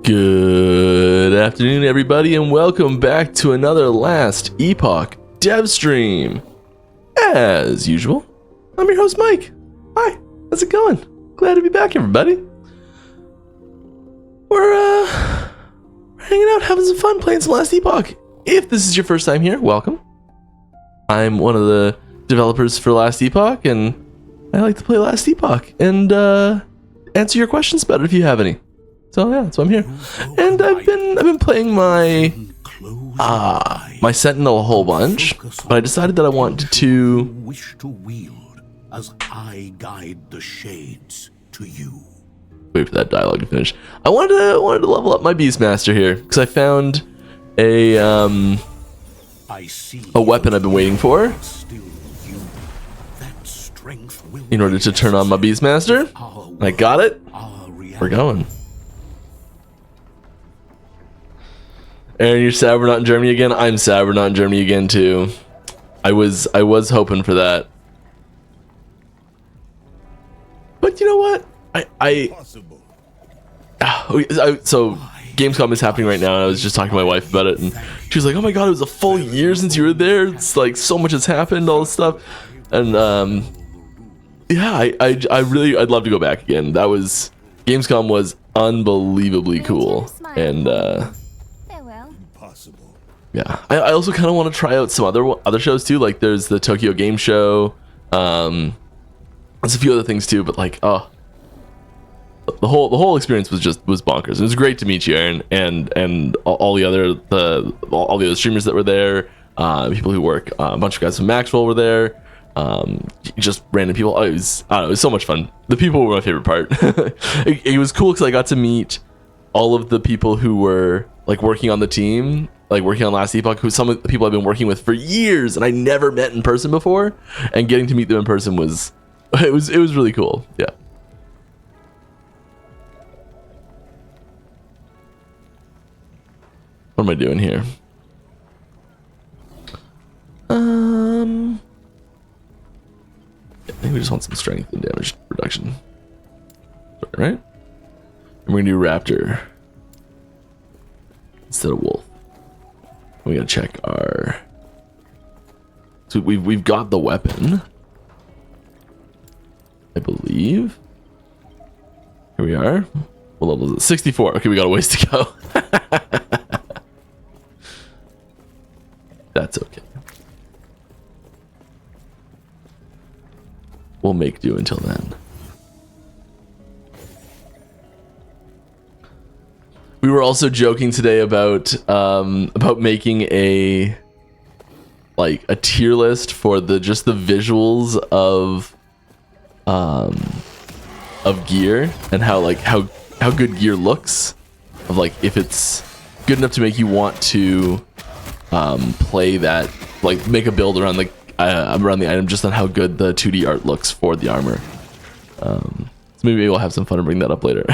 Good afternoon, everybody, and welcome back to another Last Epoch dev stream. As usual, I'm your host, Mike. Hi, how's it going? Glad to be back, everybody. We're hanging out, having some fun, playing some Last Epoch. If this is your first time here, welcome. I'm one of the developers for Last Epoch, and I like to play Last Epoch and answer your questions better if you have any. So yeah, that's why I'm here. And I've been playing my my Sentinel a whole bunch, but I decided that I wanted to wish to wield as I guide the shades to you. Wait for that dialogue to finish. I wanted to level up my Beastmaster here because I found a weapon I've been waiting for in order to turn on my Beastmaster. I got it. We're going. Aaron, you're sad we're not in Germany again? I'm sad we're not in Germany again too. I was hoping for that. But you know what? So Gamescom is happening right now, and I was just talking to my wife about it, and she was like, "Oh my god, it was a full year since you were there. It's like so much has happened, all this stuff." And yeah, I'd love to go back again. Gamescom was unbelievably cool, and yeah, I also kind of want to try out some other shows too. Like there's the Tokyo Game Show. There's a few other things too, but like the whole experience was bonkers. It was great to meet you, Aaron, and all the other streamers that were there. People who work, a bunch of guys from Maxwell were there. Just random people. It was so much fun. The people were my favorite part. It was cool because I got to meet all of the people who were like working on the team, like working on Last Epoch, who some of the people I've been working with for years and I never met in person before, and getting to meet them in person was really cool. Yeah. What am I doing here? I think we just want some strength and damage reduction. Right? And we're gonna do Raptor instead of Wolf. We gotta check our. So we've got the weapon, I believe. Here we are. What level is it? 64. Okay, we got a ways to go. That's okay. We'll make do until then. We were also joking today about making a tier list for just the visuals of gear and how good gear looks, of like if it's good enough to make you want to play that, like make a build around the item just on how good the 2D art looks for the armor. So maybe we'll have some fun and bring that up later.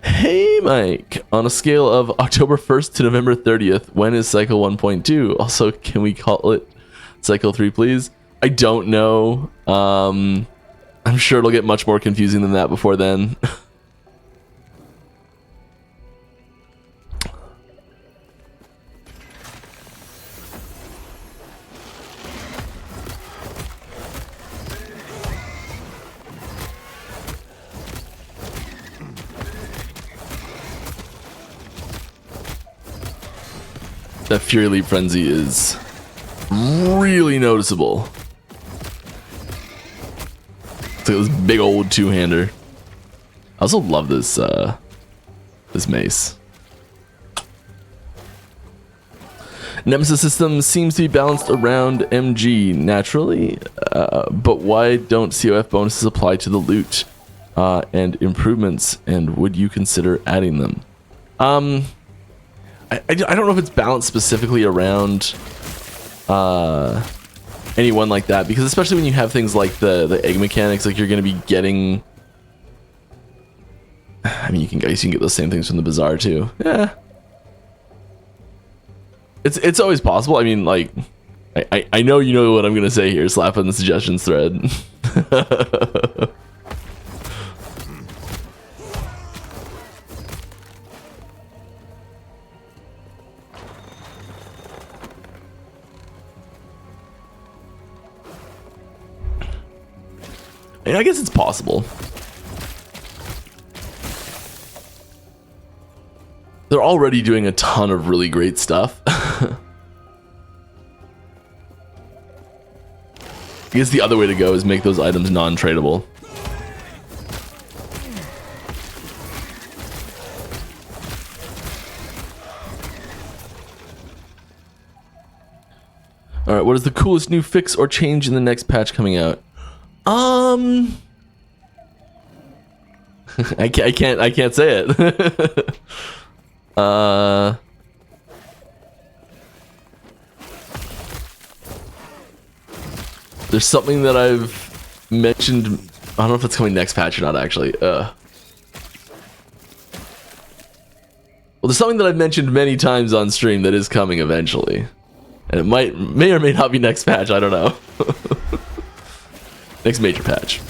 Hey Mike, on a scale of October 1st to November 30th, when is cycle 1.2? Also, can we call it cycle 3 please? I don't know. I'm sure it'll get much more confusing than that before then. That Fury Leap Frenzy is really noticeable. It's like this big old two-hander. I also love this this mace. Nemesis system seems to be balanced around MG naturally, but why don't COF bonuses apply to the loot and improvements, and would you consider adding them? I don't know if it's balanced specifically around anyone like that, because especially when you have things like the egg mechanics, like you're going to be getting. I mean, you can get those same things from the bazaar too. Yeah, it's always possible. I mean, like I know you know what I'm going to say here. Slap on the suggestions thread. I guess it's possible. They're already doing a ton of really great stuff. I guess the other way to go is make those items non-tradable. All right, what is the coolest new fix or change in the next patch coming out? I can't say it. There's something that I've mentioned. I don't know if it's coming next patch or not, actually. Well, there's something that I've mentioned many times on stream that is coming eventually. And it may or may not be next patch, I don't know. Next major patch.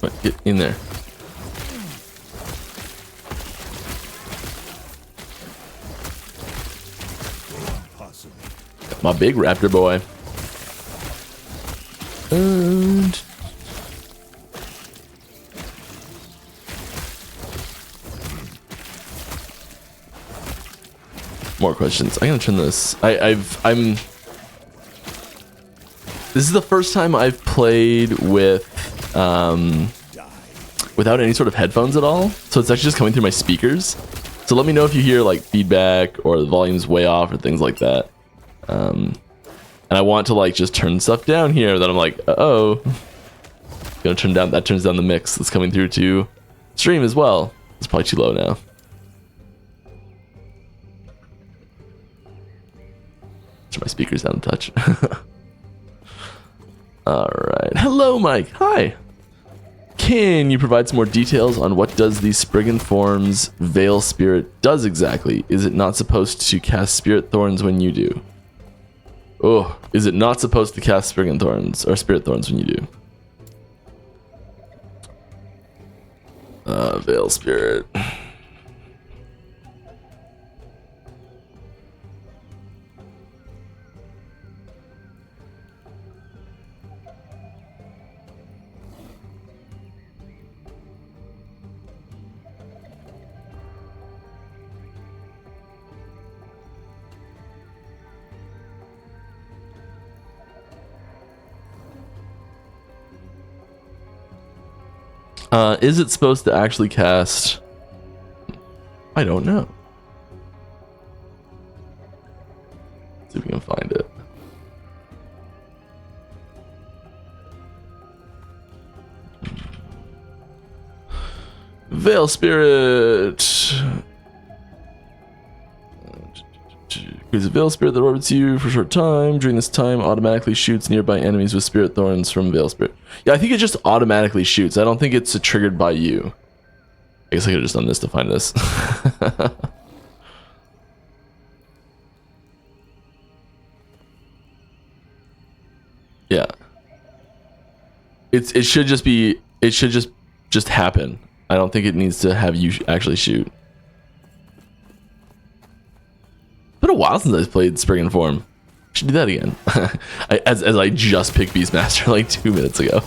Right, get in there. Got my big raptor boy. And more questions. I'm gonna turn this. I'm. This is the first time I've played with without any sort of headphones at all. So it's actually just coming through my speakers. So let me know if you hear like feedback or the volume's way off or things like that. And I want to like just turn stuff down here. Then I'm like, uh-oh. Gonna turn down. That turns down the mix that's coming through to stream as well. It's probably too low now. Turn my speakers down a touch. All right. Hello, Mike. Hi. Can you provide some more details on what does the Spriggan Form's Veil Spirit does exactly? Is it not supposed to cast Spirit Thorns when you do? Oh, is it not supposed to cast Spriggan Thorns or Spirit Thorns when you do? Veil Spirit. Is it supposed to actually cast? I don't know. Let's see if we can find it. Veil Spirit. Creates a Veil Spirit that orbits you for a short time. During this time, automatically shoots nearby enemies with Spirit Thorns from Veil Spirit. Yeah, I think it just automatically shoots. I don't think it's triggered by you. I guess I could have just done this to find this. Yeah. It should just be. It should just happen. I don't think it needs to have you actually shoot. Been a while since I've played Spriggan Form. Should do that again. as I just picked Beastmaster like 2 minutes ago.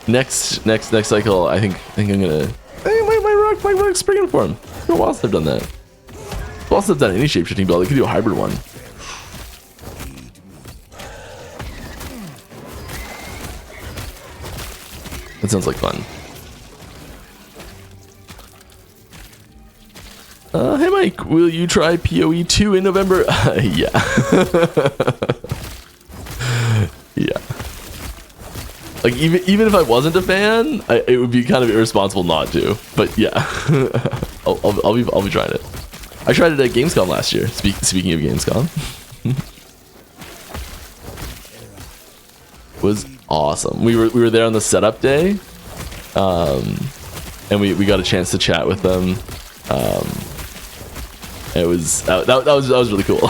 next cycle, I think I'm gonna. Hey, my rock Spriggan Form. It's been a while since I've done that. It's while since I've done any shapeshifting build. I could do a hybrid one. That sounds like fun. Hey Mike, will you try PoE 2 in November? Yeah. Yeah. Like even if I wasn't a fan, it would be kind of irresponsible not to. But yeah, I'll be trying it. I tried it at Gamescom last year. Speaking of Gamescom, was awesome. We were there on the setup day, and we got a chance to chat with them. It was that was really cool.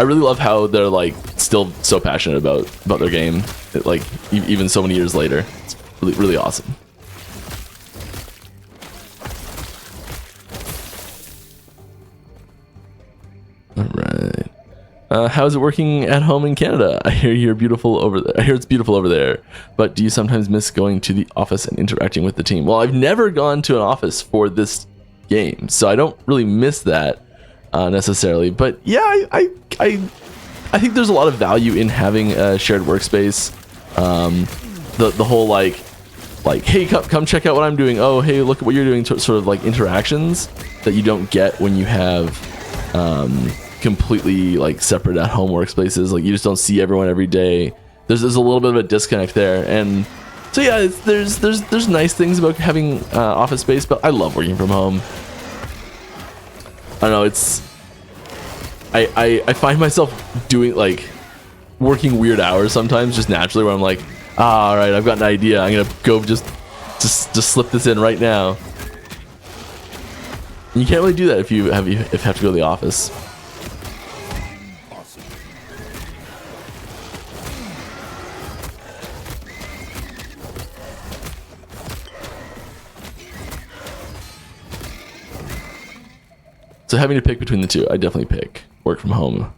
I really love how they're like still so passionate about their game, like even so many years later. It's really awesome. All right. How's it working at home in Canada? I hear you're beautiful over there. I hear it's beautiful over there. But do you sometimes miss going to the office and interacting with the team? Well, I've never gone to an office for this game, so I don't really miss that necessarily. But yeah, I think there's a lot of value in having a shared workspace. The whole like hey, come check out what I'm doing. Oh, hey, look at what you're doing. Sort of like interactions that you don't get when you have completely like separate at home workspaces. Like you just don't see everyone every day. There's a little bit of a disconnect there, and so yeah, there's nice things about having office space, but I love working from home. I don't know, it's I find myself doing like working weird hours sometimes just naturally, where I'm like, all right, I've got an idea, I'm gonna go just slip this in right now. And you can't really do that if you have to go to the office. So having to pick between the two, I definitely pick work from home.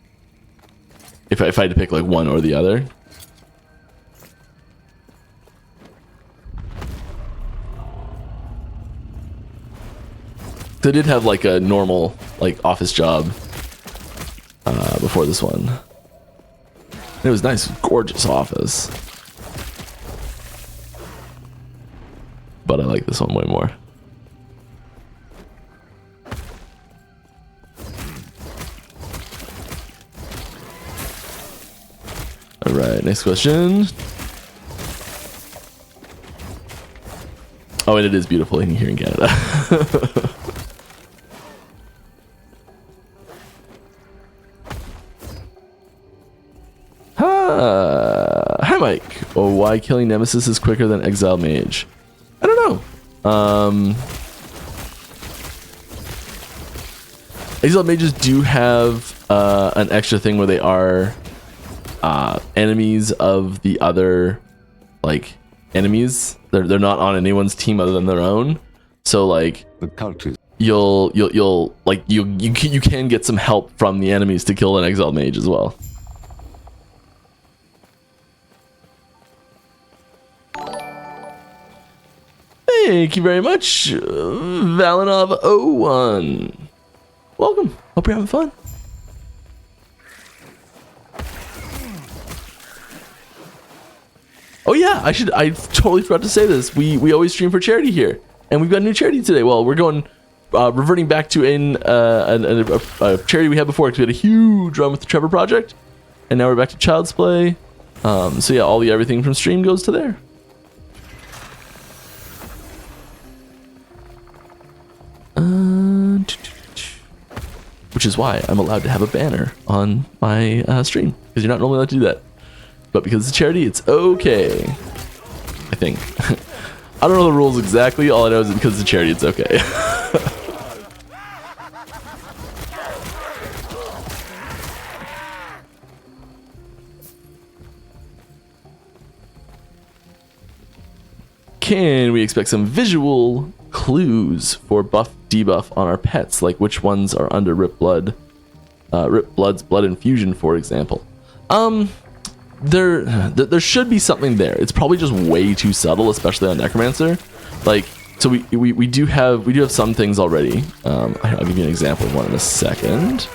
If I had to pick like one or the other. So I did have like a normal like office job before this one. It was nice, gorgeous office. But I like this one way more. All right, next question. Oh, and it is beautiful in here in Canada. Hi, Mike. Oh, why killing Nemesis is quicker than Exile Mage? I don't know. Exile Mages do have an extra thing where they are enemies of the other like enemies. They're not on anyone's team other than their own. So like The cultist. you'll like you can get some help from the enemies to kill an exiled mage as well. Thank you very much, Valinov01. Welcome. Hope you're having fun. Oh yeah, I totally forgot to say this. We always stream for charity here, and we've got a new charity today. Well, we're going reverting back to a charity we had before, because we had a huge run with the Trevor Project, and now we're back to Child's Play. So yeah, all the everything from stream goes to there. Which is why I'm allowed to have a banner on my stream, because you're not normally allowed to do that. But because it's a charity, it's okay. I think. I don't know the rules exactly. All I know is that because it's a charity, it's okay. Can we expect some visual clues for buff debuff on our pets, like which ones are under Rip Blood's blood infusion, for example? There should be something there. It's probably just way too subtle, especially on Necromancer. Like, so we do have some things already. I'll give you an example of one in a second.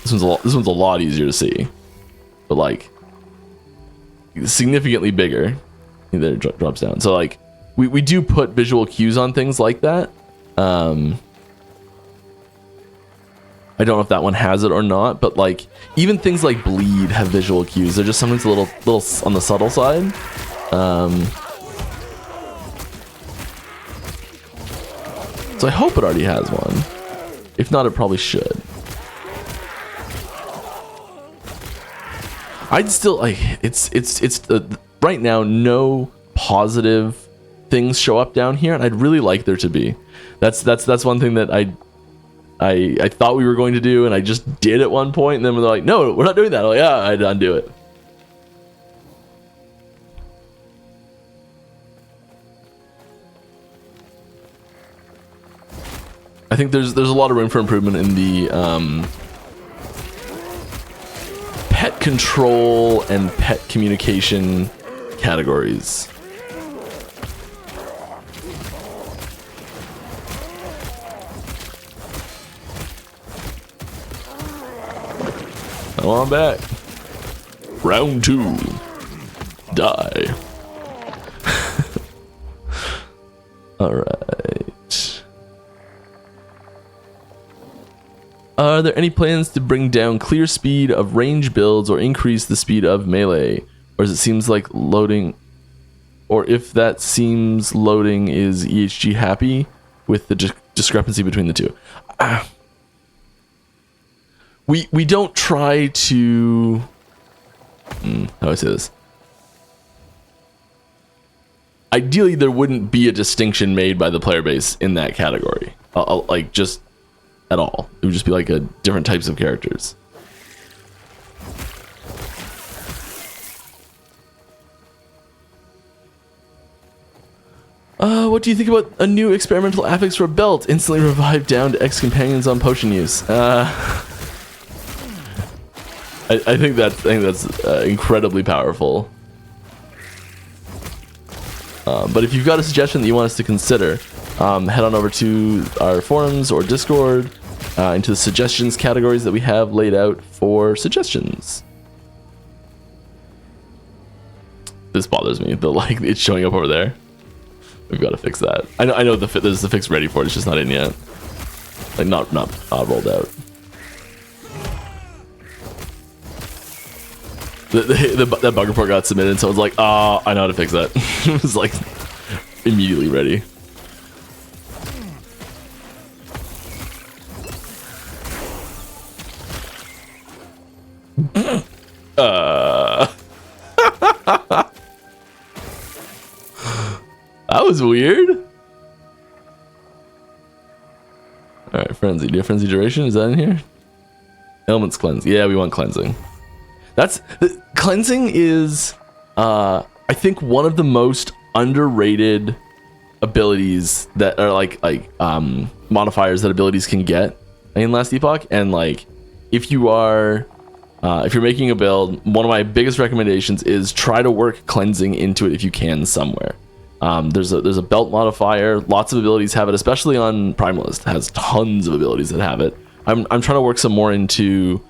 This one's a lot easier to see, but like significantly bigger. There it drops down. So like we do put visual cues on things like that. I don't know if that one has it or not, but like even things like bleed have visual cues. They're just sometimes a little on the subtle side. So I hope it already has one. If not, it probably should. I'd still like it's right now no positive things show up down here, and I'd really like there to be. That's one thing that I thought we were going to do, and I just did at one point, and then they're like, no, we're not doing that. I'm like, yeah, I'd undo it. I think there's a lot of room for improvement in the pet control and pet communication categories. Oh, I'm back. Round 2. Die. Alright. Are there any plans to bring down clear speed of range builds or increase the speed of melee? Or it seems like loading... Or if that seems loading, is EHG happy with the discrepancy between the two? We don't try to... how do I say this? Ideally, there wouldn't be a distinction made by the player base in that category. Like, just at all. It would just be like a different types of characters. What do you think about a new experimental affix for a belt? Instantly revived down to X-companions on potion use. I think that's incredibly powerful. But if you've got a suggestion that you want us to consider, head on over to our forums or Discord, into the suggestions categories that we have laid out for suggestions. This bothers me. It's showing up over there. We've got to fix that. I know there's the fix ready for it. It's just not in yet. Like not rolled out. That bug report got submitted, and someone's like, "Ah, I know how to fix that." It was like immediately ready. That was weird. All right, frenzy. Do you have frenzy duration? Is that in here? Elements cleanse. Yeah, we want cleansing. Cleansing is, I think, one of the most underrated abilities that are like modifiers that abilities can get in Last Epoch. And like, if you're making a build, one of my biggest recommendations is try to work cleansing into it if you can somewhere. There's a belt modifier. Lots of abilities have it, especially on Primalist. It has tons of abilities that have it. I'm trying to work some more into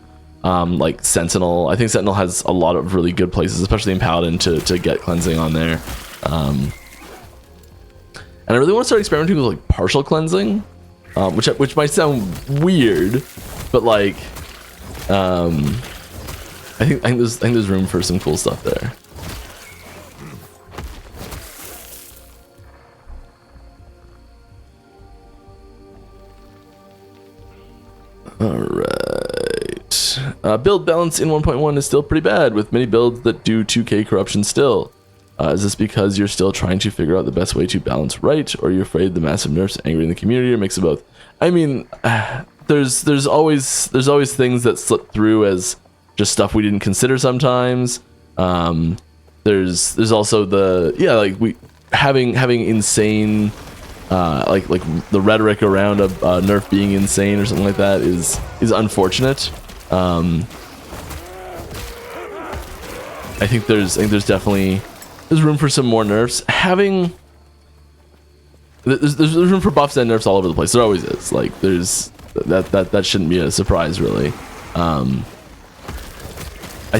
like Sentinel. I think Sentinel has a lot of really good places, especially in Paladin, to get cleansing on there. And I really want to start experimenting with like partial cleansing, which might sound weird, but like I think there's room for some cool stuff there. Alright. Build balance in 1.1 is still pretty bad, with many builds that do 2k corruption still. Is this because you're still trying to figure out the best way to balance right, or you're afraid the massive nerfs angering the community, or mix of both? I mean, there's always things that slip through as just stuff we didn't consider sometimes. There's also having insane like the rhetoric around a nerf being insane or something like that is unfortunate. I think there's definitely room for some more nerfs. There's room for buffs and nerfs all over the place. There always is. Like there's that shouldn't be a surprise really. I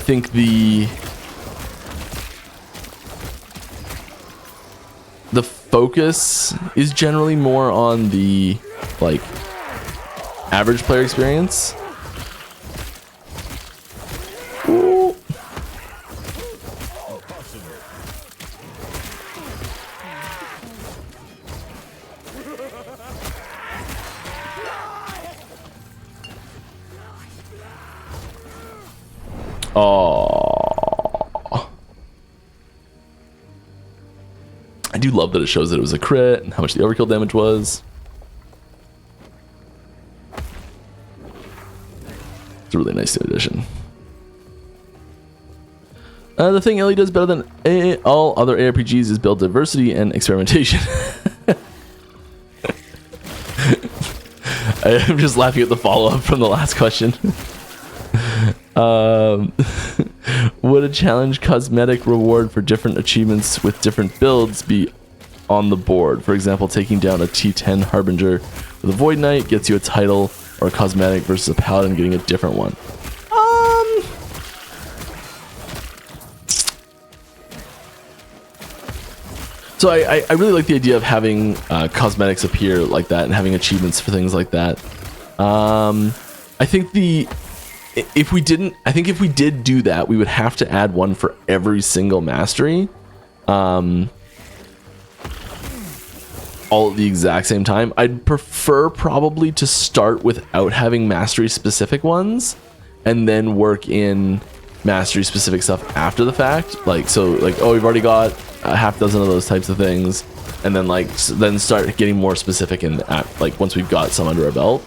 think the focus is generally more on the like average player experience. Ooh. Oh, I do love that it shows that it was a crit and how much the overkill damage was. It's a really nice new addition. The thing Ellie does better than all other ARPGs is build diversity and experimentation. I'm just laughing at the follow-up from the last question. Would a challenge cosmetic reward for different achievements with different builds be on the board? For example, taking down a T10 Harbinger with a Void Knight gets you a title, or a cosmetic versus a Paladin getting a different one. So I really like the idea of having cosmetics appear like that and having achievements for things like that. I think if we did do that, we would have to add one for every single mastery, all at the exact same time. I'd prefer probably to start without having mastery specific ones, and then work in mastery specific stuff after the fact. Like, so like, oh, we've already got a half dozen of those types of things, and then like then start getting more specific in like once we've got some under our belt.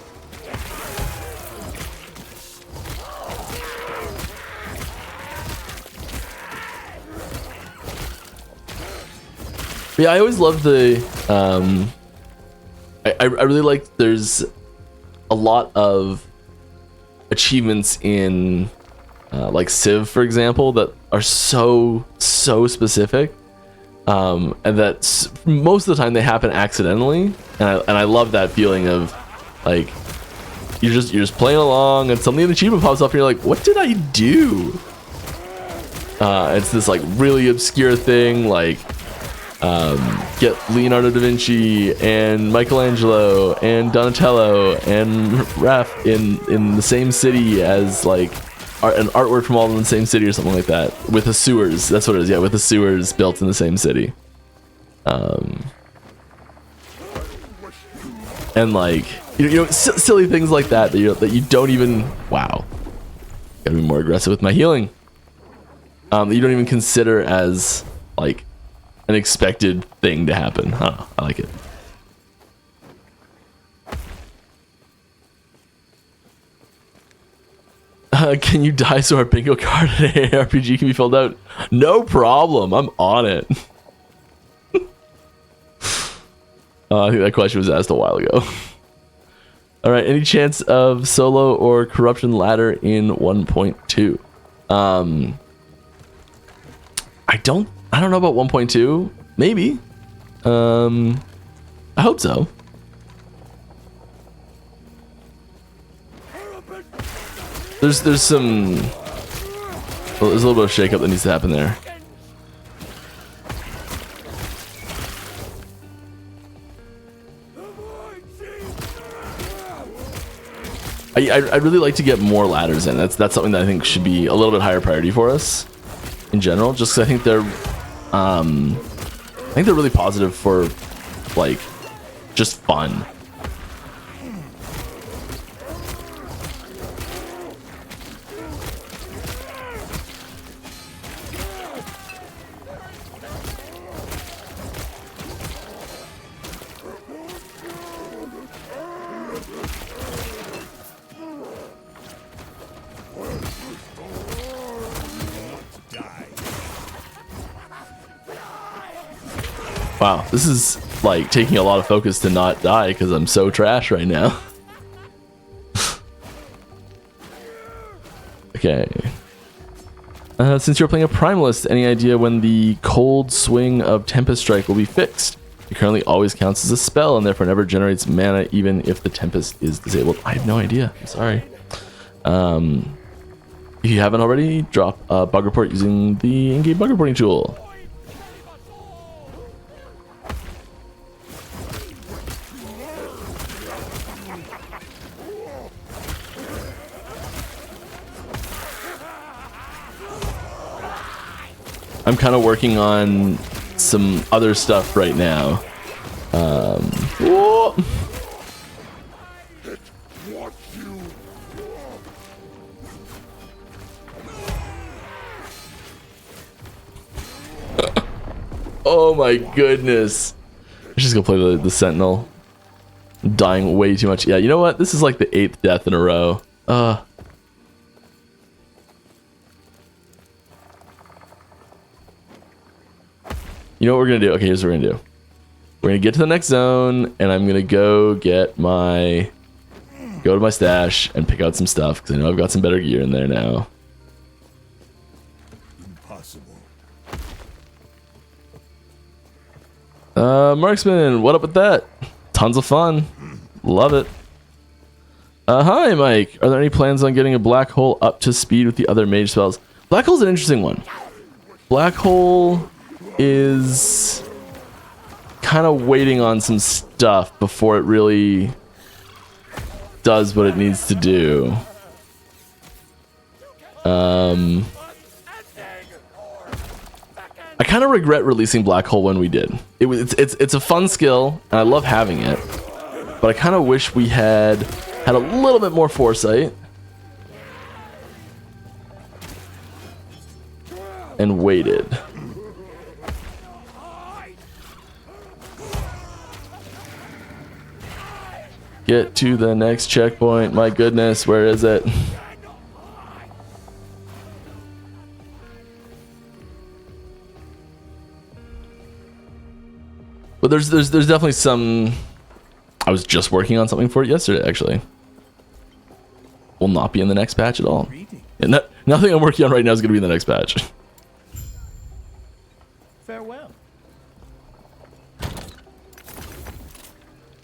But yeah, I always love the I really like there's a lot of achievements in like Civ, for example, that are so specific, and that most of the time they happen accidentally, and I love that feeling of like you're just playing along and suddenly an achievement pops up and you're like, what did I do? It's this like really obscure thing, like get Leonardo da Vinci and Michelangelo and Donatello and Raph in the same city as like an artwork from all in the same city or something like that, with the sewers. That's what it is. Yeah, with the sewers built in the same city. And like you know silly things like that that you don't even, wow, gotta be more aggressive with my healing, that you don't even consider as like an expected thing to happen. I don't know, I like it. Can you die so our bingo card at ARPG can be filled out? No problem, I'm on it. I think that question was asked a while ago. All right, any chance of solo or corruption ladder in 1.2? I don't know about 1.2. Maybe. I hope so. There's some, well, there's a little bit of shakeup that needs to happen there. I'd really like to get more ladders in. That's something that I think should be a little bit higher priority for us in general, just because I think they're really positive for like just fun. Wow, this is like taking a lot of focus to not die because I'm so trash right now. Okay. Since you're playing a Primalist, any idea when the cold swing of Tempest Strike will be fixed? It currently always counts as a spell and therefore never generates mana even if the Tempest is disabled. I have no idea. I'm sorry. If you haven't already, drop a bug report using the in-game bug reporting tool. I'm kind of working on some other stuff right now. Whoa. Oh my goodness. I'm just gonna play the Sentinel. I'm dying way too much. Yeah, you know what? This is like the 8th death in a row. You know what we're gonna do? Okay, here's what we're gonna do. We're gonna get to the next zone, and I'm gonna go to my stash and pick out some stuff because I know I've got some better gear in there now. Impossible. Marksman, what up with that? Tons of fun. Love it. Hi, Mike. Are there any plans on getting a black hole up to speed with the other mage spells? Black hole's an interesting one. Black hole is kind of waiting on some stuff before it really does what it needs to do. I kind of regret releasing Black Hole when we did. It's a fun skill and I love having it, but I kind of wish we had a little bit more foresight and waited. Get to the next checkpoint. My goodness, where is it? But there's definitely some. I was just working on something for it yesterday, actually. Will not be in the next patch at all. And nothing I'm working on right now is going to be in the next patch. Farewell.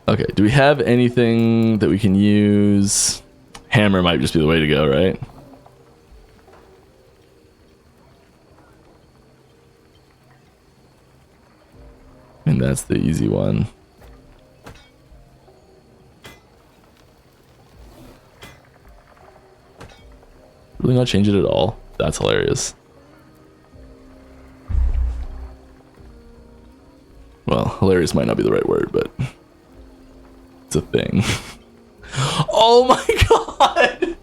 Okay, do we have anything that we can use? Hammer might just be the way to go, right? And that's the easy one. Really not change it at all? That's hilarious. Well, hilarious might not be the right word, but it's a thing. Oh my god!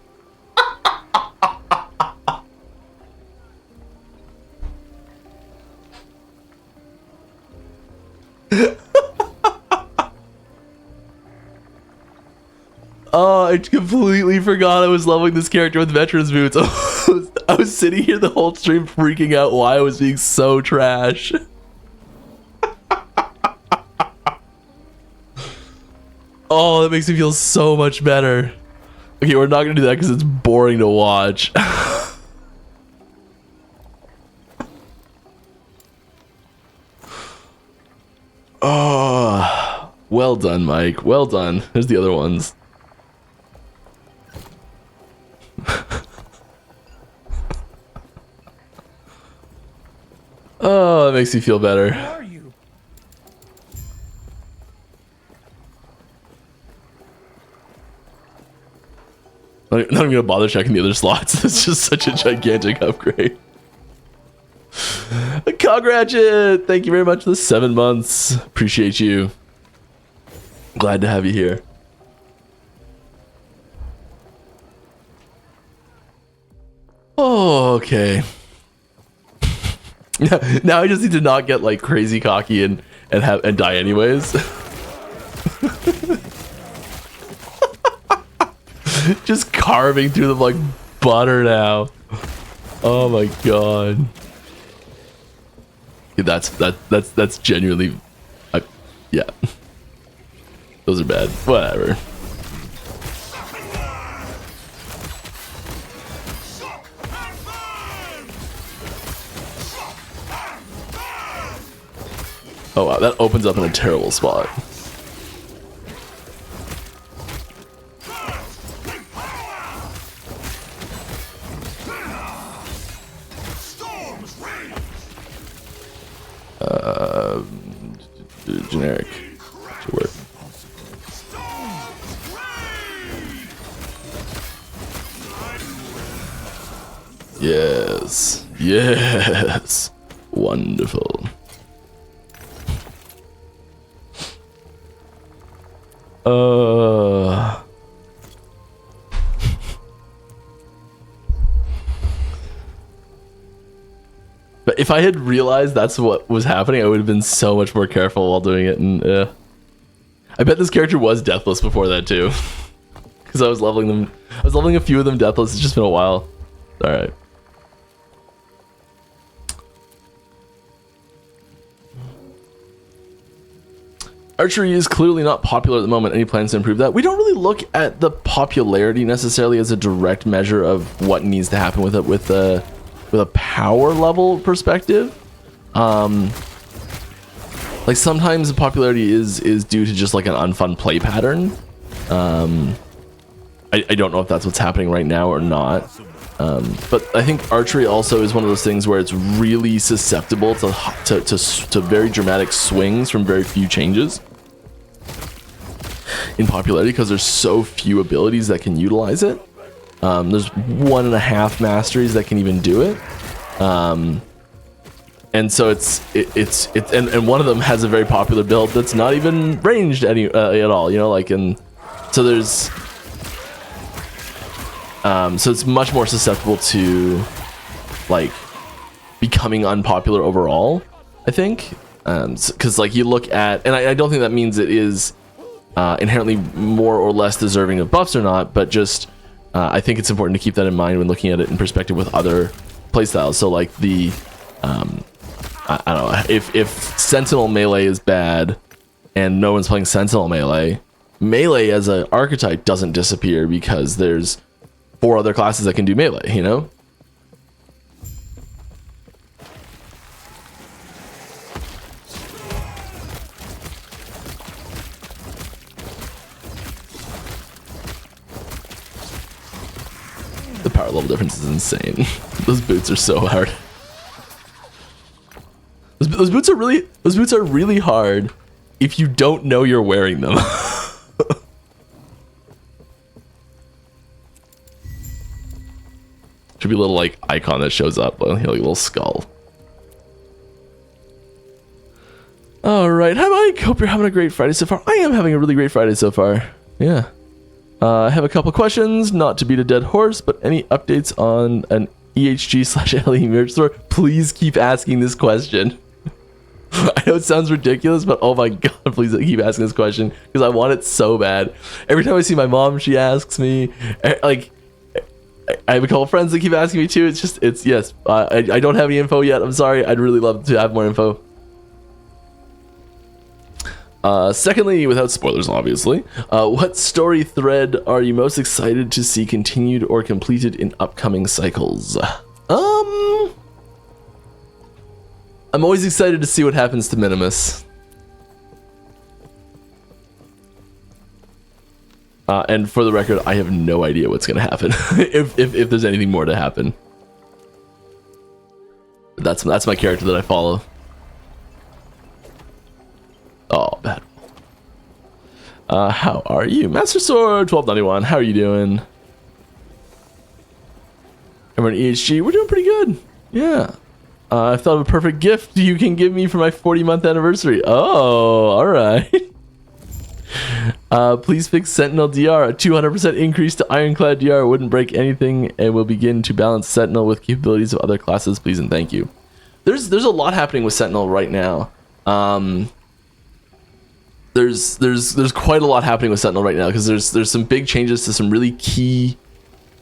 Oh, I completely forgot I was leveling this character with Veteran's Boots. I was sitting here the whole stream freaking out why I was being so trash. Oh, that makes me feel so much better. Okay, we're not gonna do that because it's boring to watch. Oh, well done, Mike. Well done. There's the other ones. Oh, that makes me feel better. Who are you? Not even gonna bother checking the other slots. It's just such a gigantic upgrade. Cogratchet! Thank you very much for the 7 months. Appreciate you. Glad to have you here. Oh, okay. Now I just need to not get like crazy cocky and die anyways. Just carving through them like butter now. Oh my god. That's genuinely yeah. Those are bad. Whatever. Oh wow, that opens up in a terrible spot. Generic to work. Yes, yes, wonderful. But if I had realized that's what was happening, I would have been so much more careful while doing it. And I bet this character was deathless before that too, because I was leveling them. I was leveling a few of them deathless. It's just been a while. All right. Archery is clearly not popular at the moment. Any plans to improve that? We don't really look at the popularity necessarily as a direct measure of what needs to happen with it with a power level perspective. Like sometimes the popularity is due to just like an unfun play pattern. I don't know if that's what's happening right now or not. But I think archery also is one of those things where it's really susceptible to very dramatic swings from very few changes in popularity because there's so few abilities that can utilize it. There's 1.5 masteries that can even do it. And so it's and one of them has a very popular build that's not even ranged at all, you know, like, and so there's so it's much more susceptible to like becoming unpopular overall, I think, because like you look at, and I don't think that means it is inherently more or less deserving of buffs or not, but just I think it's important to keep that in mind when looking at it in perspective with other playstyles. So like the I don't know, if Sentinel melee is bad and no one's playing Sentinel melee as an archetype doesn't disappear because there's 4 other classes that can do melee, you know? The power level difference is insane. Those boots are so hard. Those boots are really hard if you don't know you're wearing them. Should be a little like icon that shows up, like a little skull. All right, hi Mike. Hope you're having a great Friday so far. I am having a really great Friday so far. Yeah. I have a couple questions, not to beat a dead horse, but any updates on an EHG/LE merch store? Please keep asking this question. I know it sounds ridiculous, but oh my god, please keep asking this question because I want it so bad. Every time I see my mom, she asks me. Like, I have a couple friends that keep asking me too. It's yes. I don't have any info yet. I'm sorry. I'd really love to have more info. Secondly, without spoilers, obviously, what story thread are you most excited to see continued or completed in upcoming cycles? I'm always excited to see what happens to Minimus. And for the record, I have no idea what's going to happen, if there's anything more to happen. That's my character that I follow. Oh, bad. How are you? Master Sword 1291, how are you doing? Everyone EHG, we're doing pretty good. Yeah. I thought of a perfect gift you can give me for my 40-month anniversary. Oh, all right. Please fix Sentinel DR. A 200% increase to Ironclad DR wouldn't break anything and will begin to balance Sentinel with capabilities of other classes. Please and thank you. There's a lot happening with Sentinel right now. There's quite a lot happening with Sentinel right now because there's some big changes to some really key.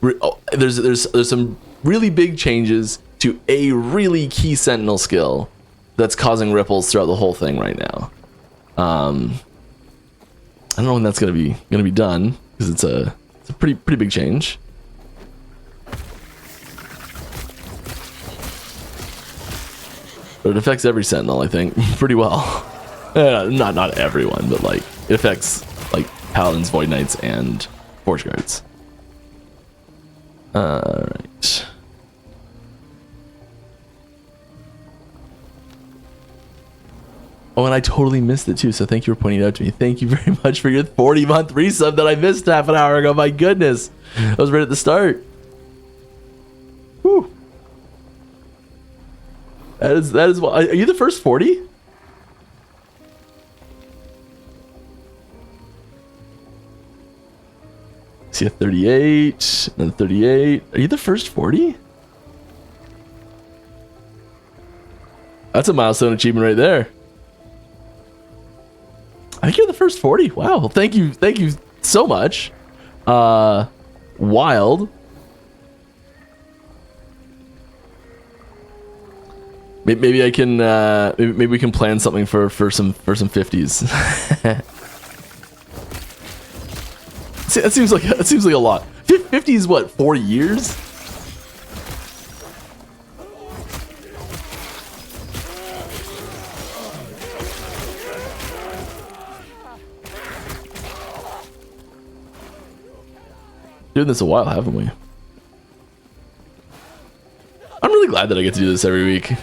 There's some really big changes to a really key Sentinel skill that's causing ripples throughout the whole thing right now. I don't know when that's gonna be done because it's a pretty big change. But it affects every Sentinel, I think, pretty well. Not everyone, but like it affects like Paladins, Void Knights, and Forge Guards. All right. Oh, and I totally missed it too, so thank you for pointing it out to me. Thank you very much for your 40-month resub that I missed half an hour ago. My goodness. I was right at the start. Whew. That is are you the first 40? See a 38, and 38. Are you the first 40? That's a milestone achievement right there. I think you're the first 40. Wow. Well, thank you so much. Wild. Maybe I can maybe we can plan something for some 50s. See, that seems like a lot. 50 is what, 4 years? Doing this a while, haven't we? I'm really glad that I get to do this every week.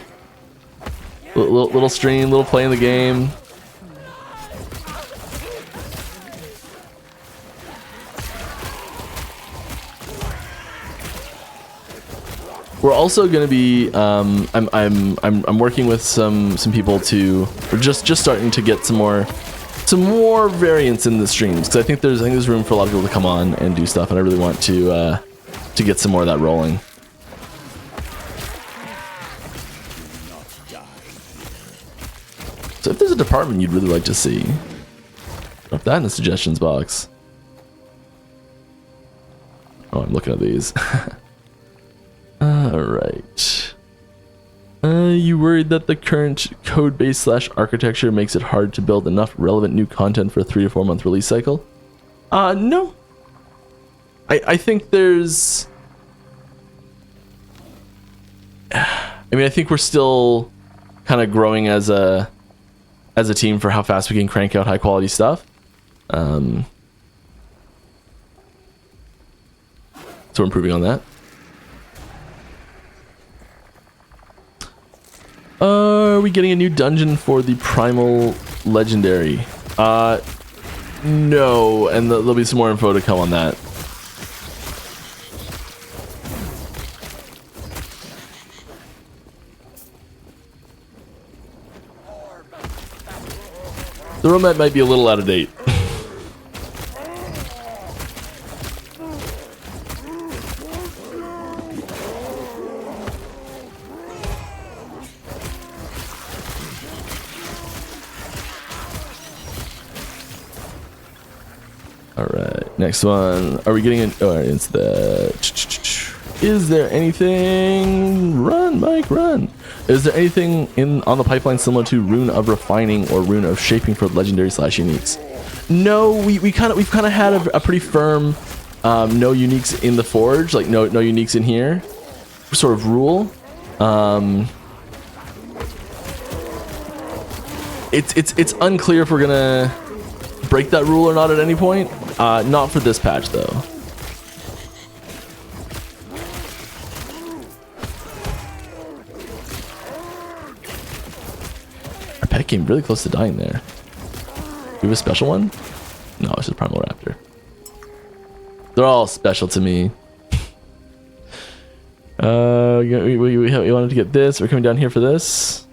Little stream, little play in the game. We're also going to be I'm working with some people to, we're just starting to get some more variance in the streams, because I think there's room for a lot of people to come on and do stuff, and I really want to get some more of that rolling. So if there's a department you'd really like to see, drop that in the suggestions box. Oh, I'm looking at these. Alright. You worried that the current code base / architecture makes it hard to build enough relevant new content for a 3 to 4 month release cycle? No. I think there's... I mean, I think we're still kind of growing as a team for how fast we can crank out high quality stuff. So we're improving on that. Are we getting a new dungeon for the Primal Legendary? No, and there'll be some more info to come on that. The roadmap might be a little out of date. Alright, next one. Are we getting in? Oh, it's the... Is there anything... Run, Mike, run! Is there anything on the pipeline similar to Rune of Refining or Rune of Shaping for legendary / uniques? No, we've kind of had a pretty firm no uniques in the Forge, like no uniques in here sort of rule. It's unclear if we're gonna break that rule or not at any point. Not for this patch though. Our pet came really close to dying there. Do we have a special one? No, it's just Primal Raptor. They're all special to me. We wanted to get this. We're coming down here for this.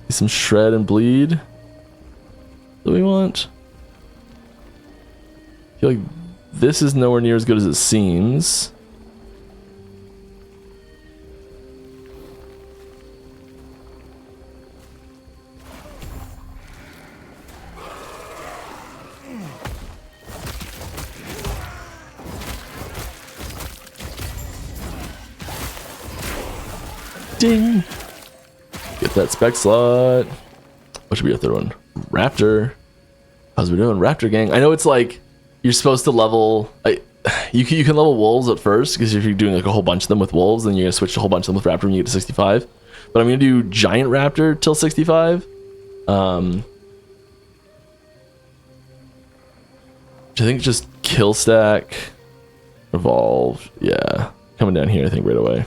Some shred and bleed. What do we want? I feel like this is nowhere near as good as it seems. Ding! Get that spec slot. What should be our third one? Raptor. How's we doing? Raptor gang. I know it's like you're supposed to level. You can level wolves at first, because if you're doing like a whole bunch of them with wolves, then you're gonna switch to a whole bunch of them with raptor and you get to 65. But I'm gonna do giant raptor till 65. Which I think just kill stack, evolve. Yeah, coming down here I think right away.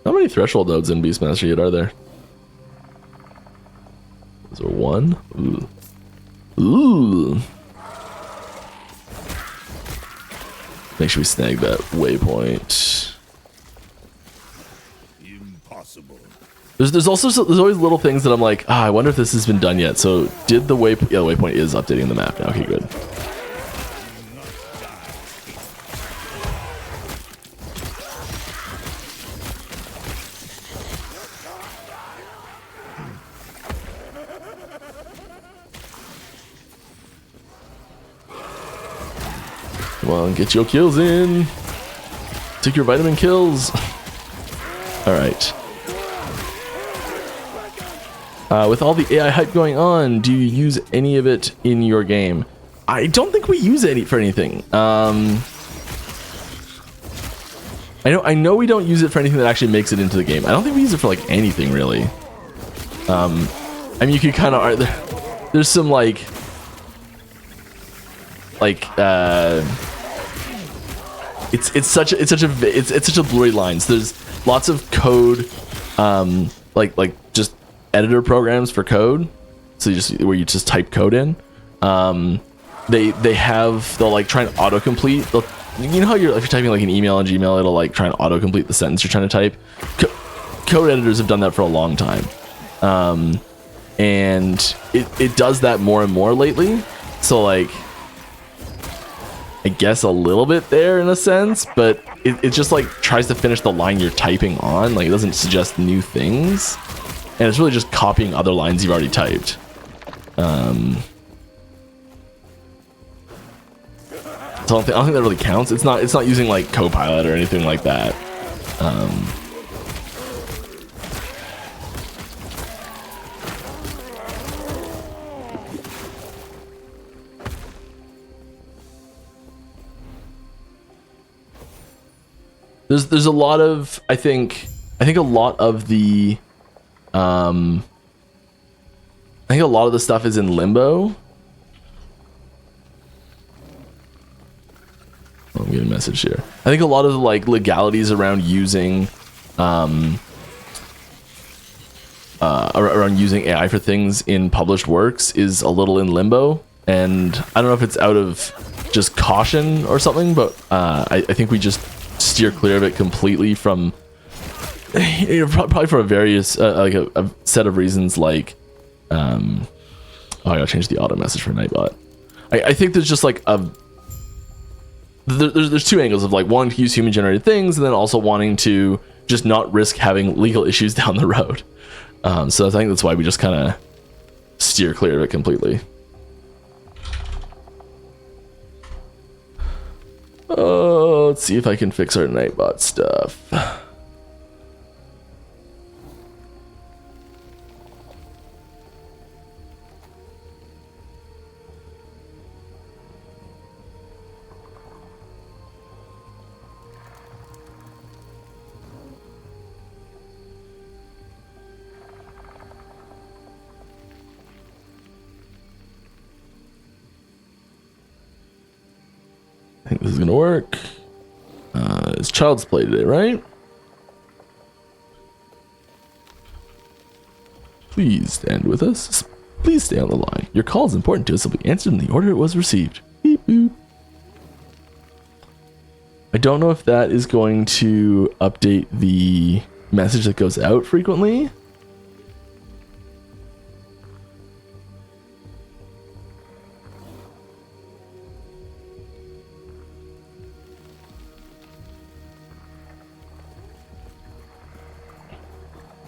How many threshold nodes in Beastmaster yet are there? Is there one? Ooh. Ooh. Make sure we snag that waypoint. Impossible. There's always little things that I'm like, I wonder if this has been done yet. So did the waypoint? Yeah, the waypoint is updating the map now. Okay, good. Come on, get your kills in. Take your vitamin kills. All right. With all the AI hype going on, do you use any of it in your game? I don't think we use it for anything. I know we don't use it for anything that actually makes it into the game. I don't think we use it for like anything really. I mean, you could kind of there's some it's such a blurry lines. There's lots of code, like just editor programs for code. So where you just type code in. They'll like try and autocomplete. You know how if you're typing like an email on Gmail, it'll like try and autocomplete the sentence you're trying to type. Code editors have done that for a long time, and it does that more and more lately. So like, I guess a little bit there in a sense, but it just like tries to finish the line you're typing on. Like it doesn't suggest new things, and it's really just copying other lines you've already typed. So I don't think that really counts. It's not using like Copilot or anything like that. There's a lot of I think a lot of the I think a lot of the stuff is in limbo. I'm getting a message here. I think a lot of the like legalities around using around using AI for things in published works is a little in limbo, and I don't know if it's out of just caution or something, but I think we just steer clear of it completely from probably for a various like a set of reasons, like oh, I gotta change the auto message for Nightbot. I think there's just like there's two angles of like wanting to use human generated things and then also wanting to just not risk having legal issues down the road. So I think that's why we just kind of steer clear of it completely. Oh, let's see if I can fix our Nightbot stuff. I think this is gonna work. It's Child's Play today, right? Please stand with us. Please stay on the line. Your call is important to us. Will be answered in the order it was received. Beep boop. I don't know if that is going to update the message that goes out frequently.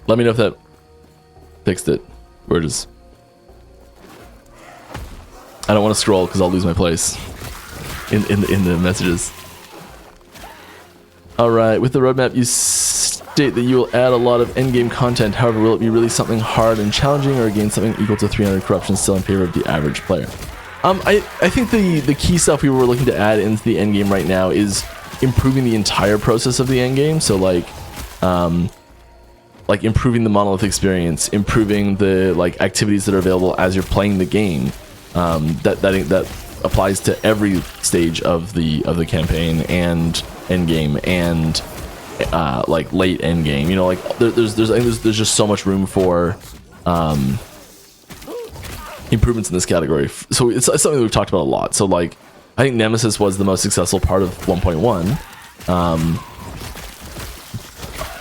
Let me know if that fixed it. Where it is. I don't want to scroll because I'll lose my place in the messages. All right, with the roadmap, you state that you will add a lot of endgame content. However, will it be really something hard and challenging, or again something equal to 300 corruption, still in favor of the average player? I think the key stuff we were looking to add into the endgame right now is improving the entire process of the endgame. So like improving the monolith experience, improving the like activities that are available as you're playing the game. That applies to every stage of the campaign and end game and like late end game. You know, like there's just so much room for improvements in this category. So it's something that we've talked about a lot. So like I think Nemesis was the most successful part of 1.1,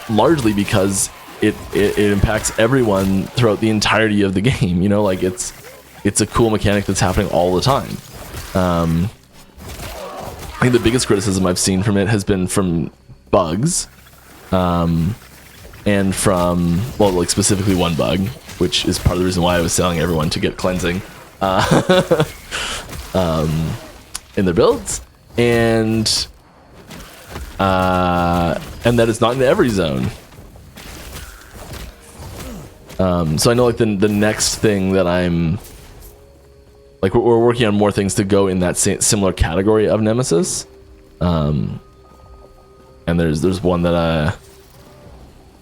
largely because it impacts everyone throughout the entirety of the game. You know, like it's a cool mechanic that's happening all the time. I think the biggest criticism I've seen from it has been from bugs, and from, well, like specifically one bug, which is part of the reason why I was telling everyone to get cleansing in their builds. and that it's not in every zone. So I know like the next thing that I'm like, we're working on more things to go in that similar category of nemesis. And there's one that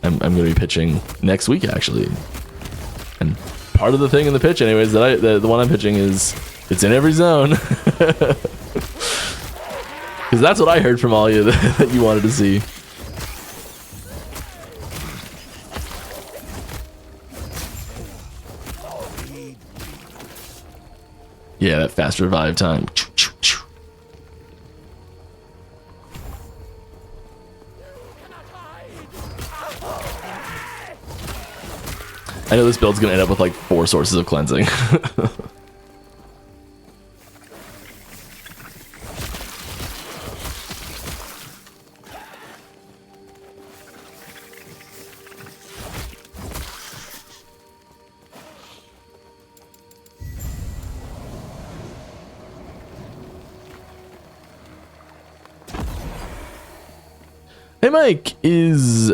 I'm going to be pitching next week actually. And part of the thing in the pitch, anyways, the one I'm pitching is it's in every zone. Because that's what I heard from all you that you wanted to see. Yeah, that fast revive time. I know this build's gonna end up with like 4 sources of cleansing. Hey Mike, is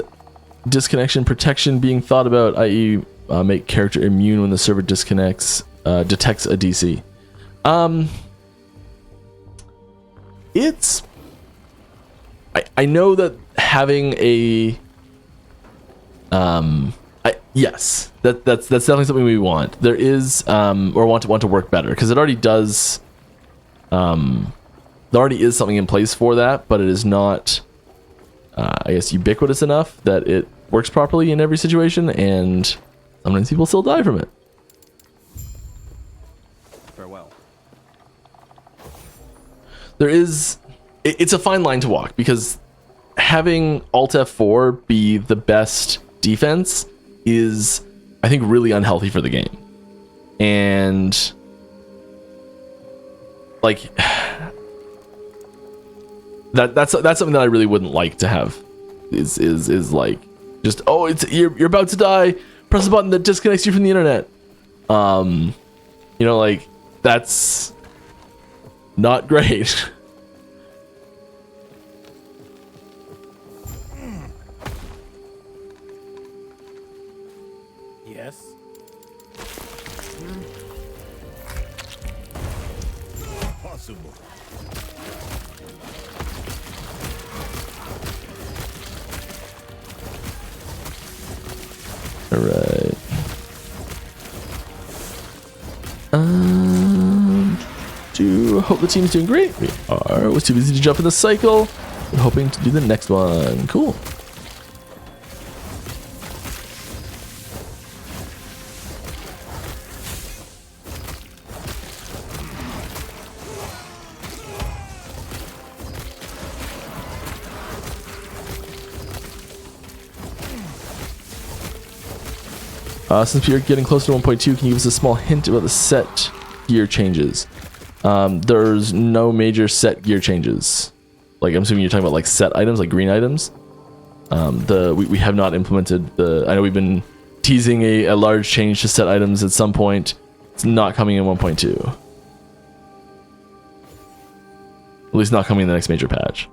disconnection protection being thought about, i.e. Make character immune when the server detects a DC? It's... I know that having a... yes, that's definitely something we want. There is, or want to work better, because it already does... there already is something in place for that, but it is not... I guess ubiquitous enough that it works properly in every situation, and sometimes people still die from it. Farewell. There is... It's a fine line to walk, because having Alt F4 be the best defense is, I think, really unhealthy for the game. And... like... That's something that I really wouldn't like to have. Is like just, oh, you're about to die. Press a button that disconnects you from the internet. You know, like, that's not great. Yes. Possible. All right. Do hope the team's doing great. We are. Was too busy to jump in the cycle. We're hoping to do the next one. Cool. Since we are getting close to 1.2, can you give us a small hint about the set gear changes? There's no major set gear changes. Like, I'm assuming you're talking about like set items, like green items. We have not implemented the... I know we've been teasing a large change to set items at some point. It's not coming in 1.2. At least not coming in the next major patch.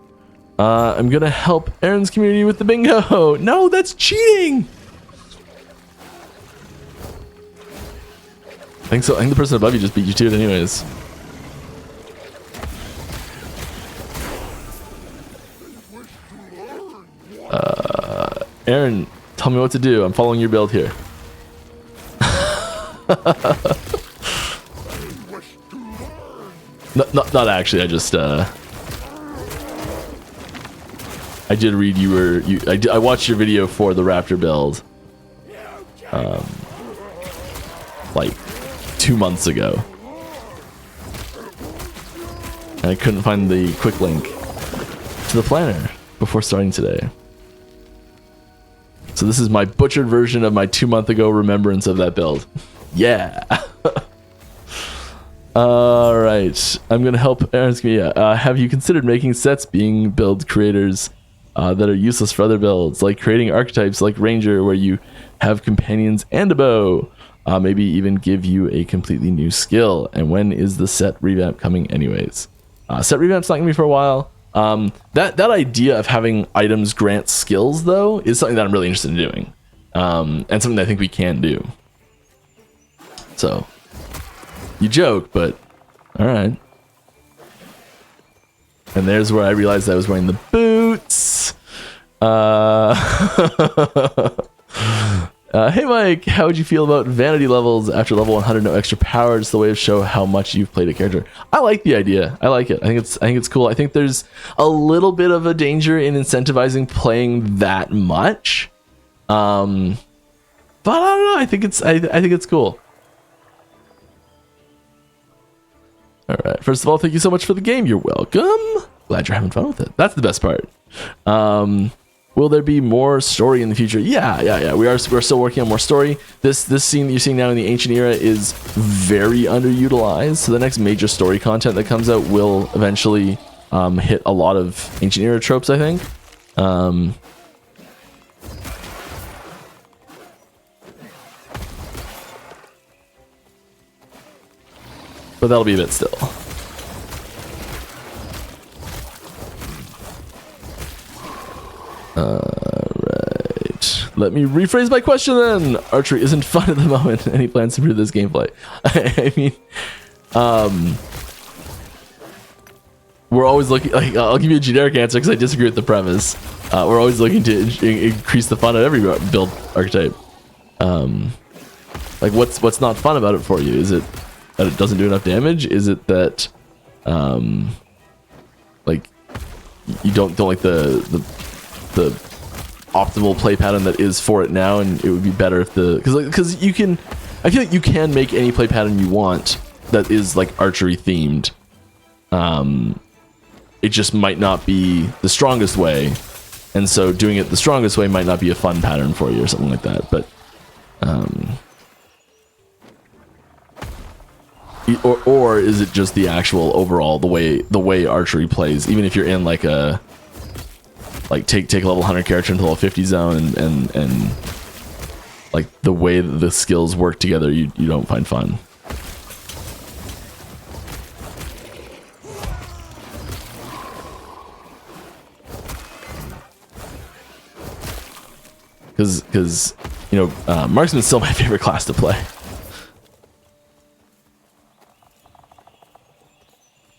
I'm gonna help Aaron's community with the bingo. No, that's cheating! I think so. I think the person above you just beat you to it anyways. Aaron, tell me what to do. I'm following your build here. Not actually. I just I did read I watched your video for the Raptor build. Like 2 months ago. And I couldn't find the quick link to the planner before starting today. So this is my butchered version of my 2 month ago remembrance of that build. Yeah. All right. I'm going to help Aaron's community. Have you considered making sets being build creators that are useless for other builds, like creating archetypes like Ranger where you have companions and a bow? Maybe even give you a completely new skill. And when is the set revamp coming anyways? Set revamp's not gonna be for a while. That idea of having items grant skills though is something that I'm really interested in doing, and something that I think we can do. So you joke, but all right. And there's where I realized I was wearing the boots. Hey Mike, how would you feel about vanity levels after level 100? No extra power, just the way to show how much you've played a character. I like the idea. I like it. I think it's cool. I think there's a little bit of a danger in incentivizing playing that much. But I don't know. I think it's cool. All right. First of all, thank you so much for the game. You're welcome. Glad you're having fun with it. That's the best part. Will there be more story in the future? Yeah. We're still working on more story. This scene that you're seeing now in the Ancient Era is very underutilized. So the next major story content that comes out will eventually hit a lot of Ancient Era tropes, I think. But that'll be a bit still. Alright. Let me rephrase my question then. Archery isn't fun at the moment. Any plans to improve this gameplay? I mean, we're always looking, like, I'll give you a generic answer because I disagree with the premise. We're always looking to increase the fun of every build archetype. Like, what's not fun about it for you? Is it that it doesn't do enough damage? Is it that like you don't like the optimal play pattern that is for it now, and it would be better if because you can, I feel like you can make any play pattern you want that is like archery themed. It just might not be the strongest way, and so doing it the strongest way might not be a fun pattern for you or something like that. But or is it just the actual overall the way archery plays? Even if you're in like a take a level 100 character into level 50 zone and like the way that the skills work together, you don't find fun. Because you know, marksman's still my favorite class to play.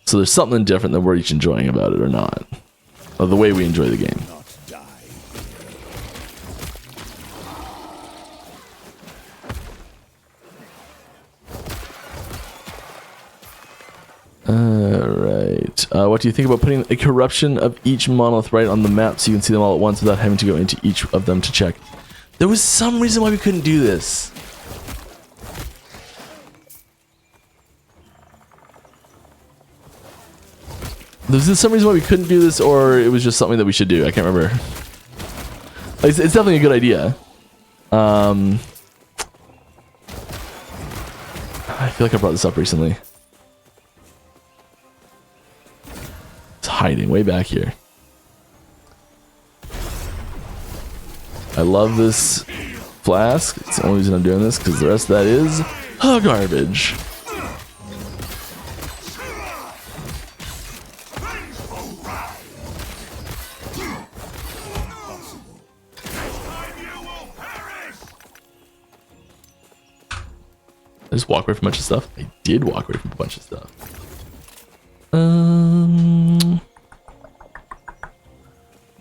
So there's something different that we're each enjoying about it or not. Or the way we enjoy the game. Alright. What do you think about putting a corruption of each monolith right on the map so you can see them all at once without having to go into each of them to check? There was some reason why we couldn't do this. There's some reason why we couldn't do this, or it was just something that we should do. I can't remember. It's definitely a good idea. I feel like I brought this up recently. It's hiding way back here. I love this flask. It's the only reason I'm doing this, because the rest of that is garbage. I just walk away from a bunch of stuff. I did walk away from a bunch of stuff.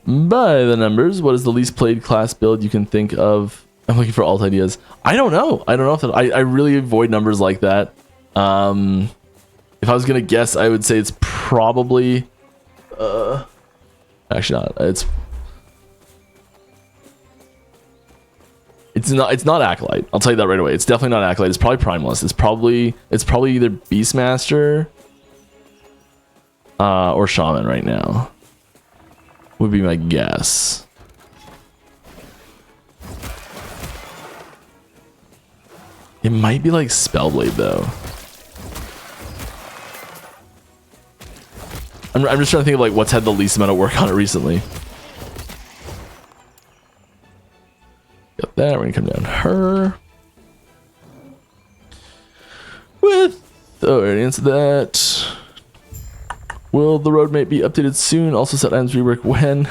By the numbers, what is the least played class build you can think of? I'm looking for alt ideas. I don't know. I don't know if that, I really avoid numbers like that. If I was gonna guess, I would say it's probably actually not. It's not Acolyte. I'll tell you that right away. It's definitely not Acolyte. It's probably Primalist. It's probably either Beastmaster or Shaman right now. Would be my guess. It might be like Spellblade though. I'm just trying to think of like what's had the least amount of work on it recently. Got that. We're gonna come down her with already answered that. Will the roadmap be updated soon? Also set items rework when?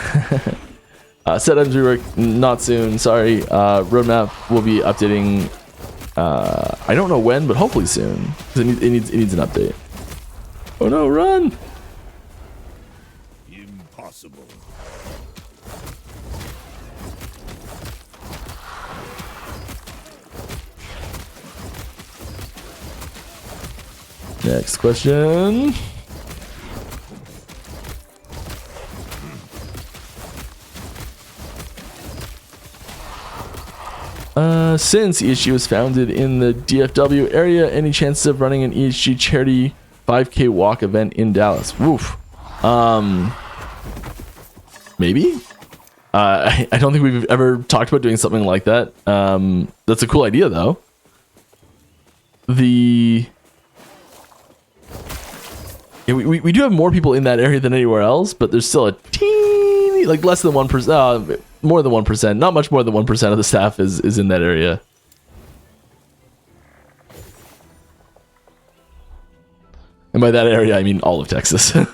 Set items rework not soon, sorry. Roadmap will be updating, I don't know when, but hopefully soon. Because it needs an update. Oh no, run! Impossible. Next question. Since EHG was founded in the DFW area, any chances of running an EHG charity 5K walk event in Dallas? Woof. Maybe. I don't think we've ever talked about doing something like that. That's a cool idea, though. We do have more people in that area than anywhere else, but there's still a teeny, like less than 1%, more than 1%, not much more than 1% of the staff is in that area. And by that area, I mean all of Texas. Where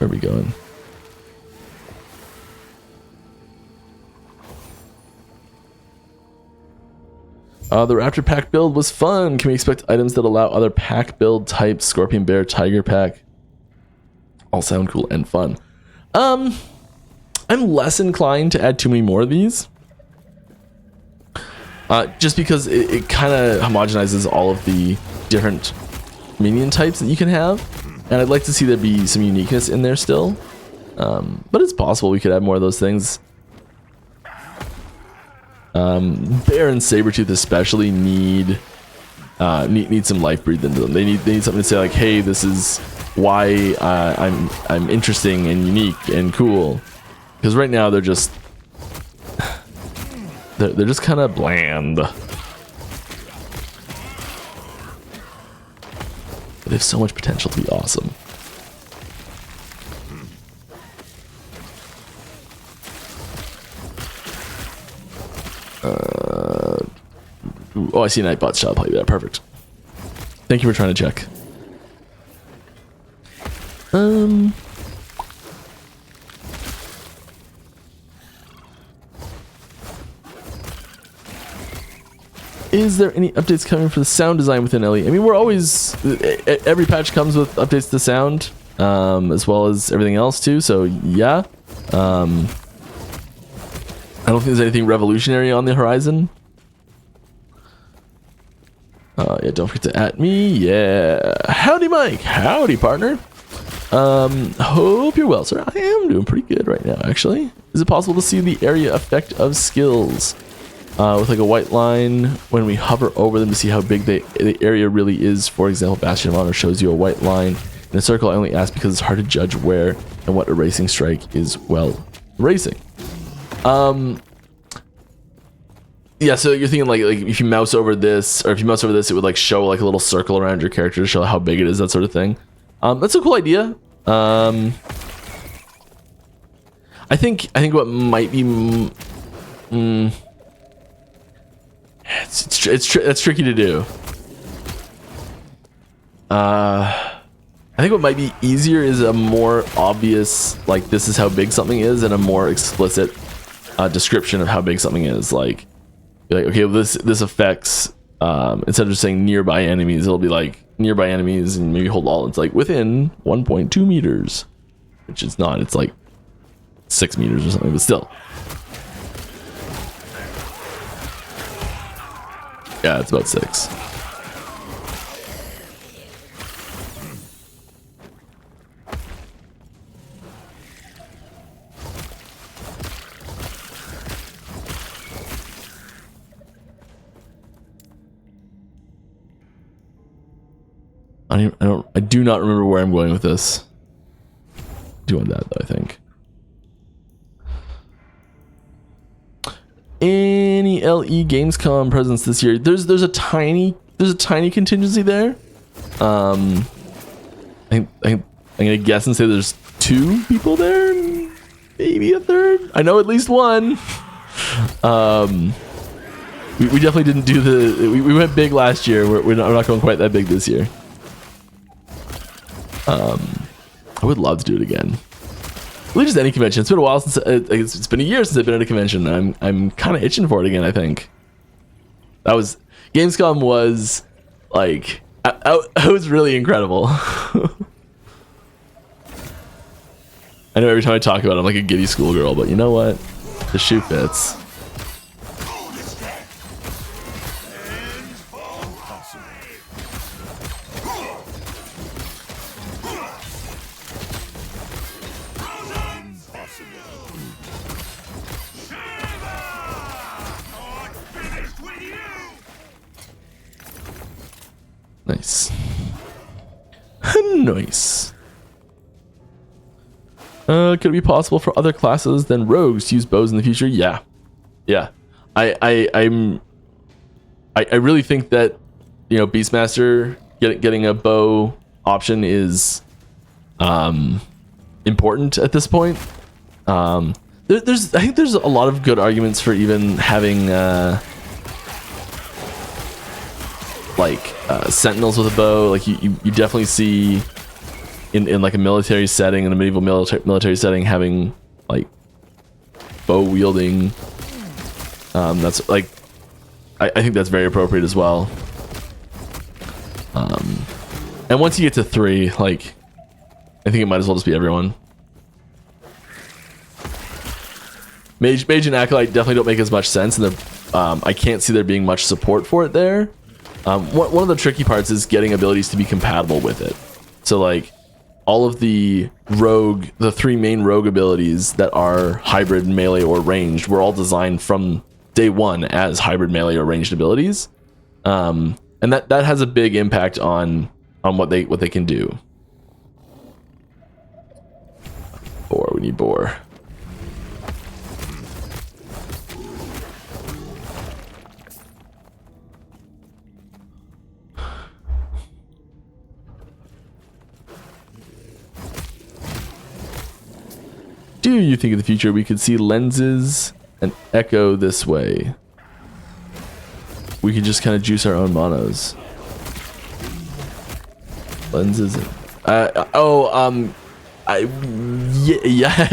are we going? The Raptor pack build was fun. Can we expect items that allow other pack build types? Scorpion, Bear, Tiger pack. All sound cool and fun. I'm less inclined to add too many more of these. Just because it kind of homogenizes all of the different minion types that you can have. And I'd like to see there be some uniqueness in there still. But it's possible we could add more of those things. Bear and Sabretooth especially need some life breathed into them. They need something to say like, hey, this is why I'm interesting and unique and cool. Because right now they're just kind of bland. But they have so much potential to be awesome. Oh, I see Nightbot's shot play there. Perfect. Thank you for trying to check. Is there any updates coming for the sound design within LE? I mean, we're always, every patch comes with updates to sound, as well as everything else too. So yeah, I don't think there's anything revolutionary on the horizon. Yeah, don't forget to at me. Yeah, howdy, Mike. Howdy, partner. Hope you're well, sir. I am doing pretty good right now, actually. Is it possible to see the area effect of skills with like a white line when we hover over them to see how big the area really is? For example, Bastion of Honor shows you a white line in a circle. I only ask because it's hard to judge where and what erasing strike is well erasing. Yeah, so you're thinking like if you mouse over this, or if you mouse over this, it would like show like a little circle around your character to show how big it is, that sort of thing. That's a cool idea. I think what might be it's tricky to do. I think what might be easier is a more obvious, like this is how big something is, and a more explicit description of how big something is. Like okay, well, this affects instead of just saying nearby enemies, it'll be like nearby enemies and maybe hold all. It's like within 1.2 meters, which is not. It's like 6 meters or something, but still. Yeah, it's about 6. I do not remember where I'm going with this. Doing that though, I think. Any LE Gamescom presence this year? There's a tiny contingency there. I'm gonna guess and say there's 2 people there, maybe a third. I know at least one. we definitely didn't do we went big last year. We're not going quite that big this year. I would love to do it again. Really, just any convention. It's been a while since it's been a year since I've been at a convention. I'm kind of itching for it again. I think that was Gamescom was like I was really incredible. I know every time I talk about it, I'm like a giddy schoolgirl, but you know what? The shoe fits. Nice. Nice. Could it be possible for other classes than rogues to use bows in the future? Yeah. Yeah. I really think that, you know, Beastmaster getting a bow option is important at this point. I think there's a lot of good arguments for even having sentinels with a bow. Like you definitely see in like a military setting, in a medieval military setting, having like bow wielding. That's like I think that's very appropriate as well. And once you get to 3, like I think it might as well just be everyone. Mage and Acolyte definitely don't make as much sense, and I can't see there being much support for it there. One of the tricky parts is getting abilities to be compatible with it. So like all of the 3 main rogue abilities that are hybrid, melee, or ranged were all designed from day one as hybrid, melee, or ranged abilities. And that has a big impact on what they can do. Boar, we need boar. Do you think in the future we could see lenses and echo this way? We could just kind of juice our own monos. Lenses and yeah,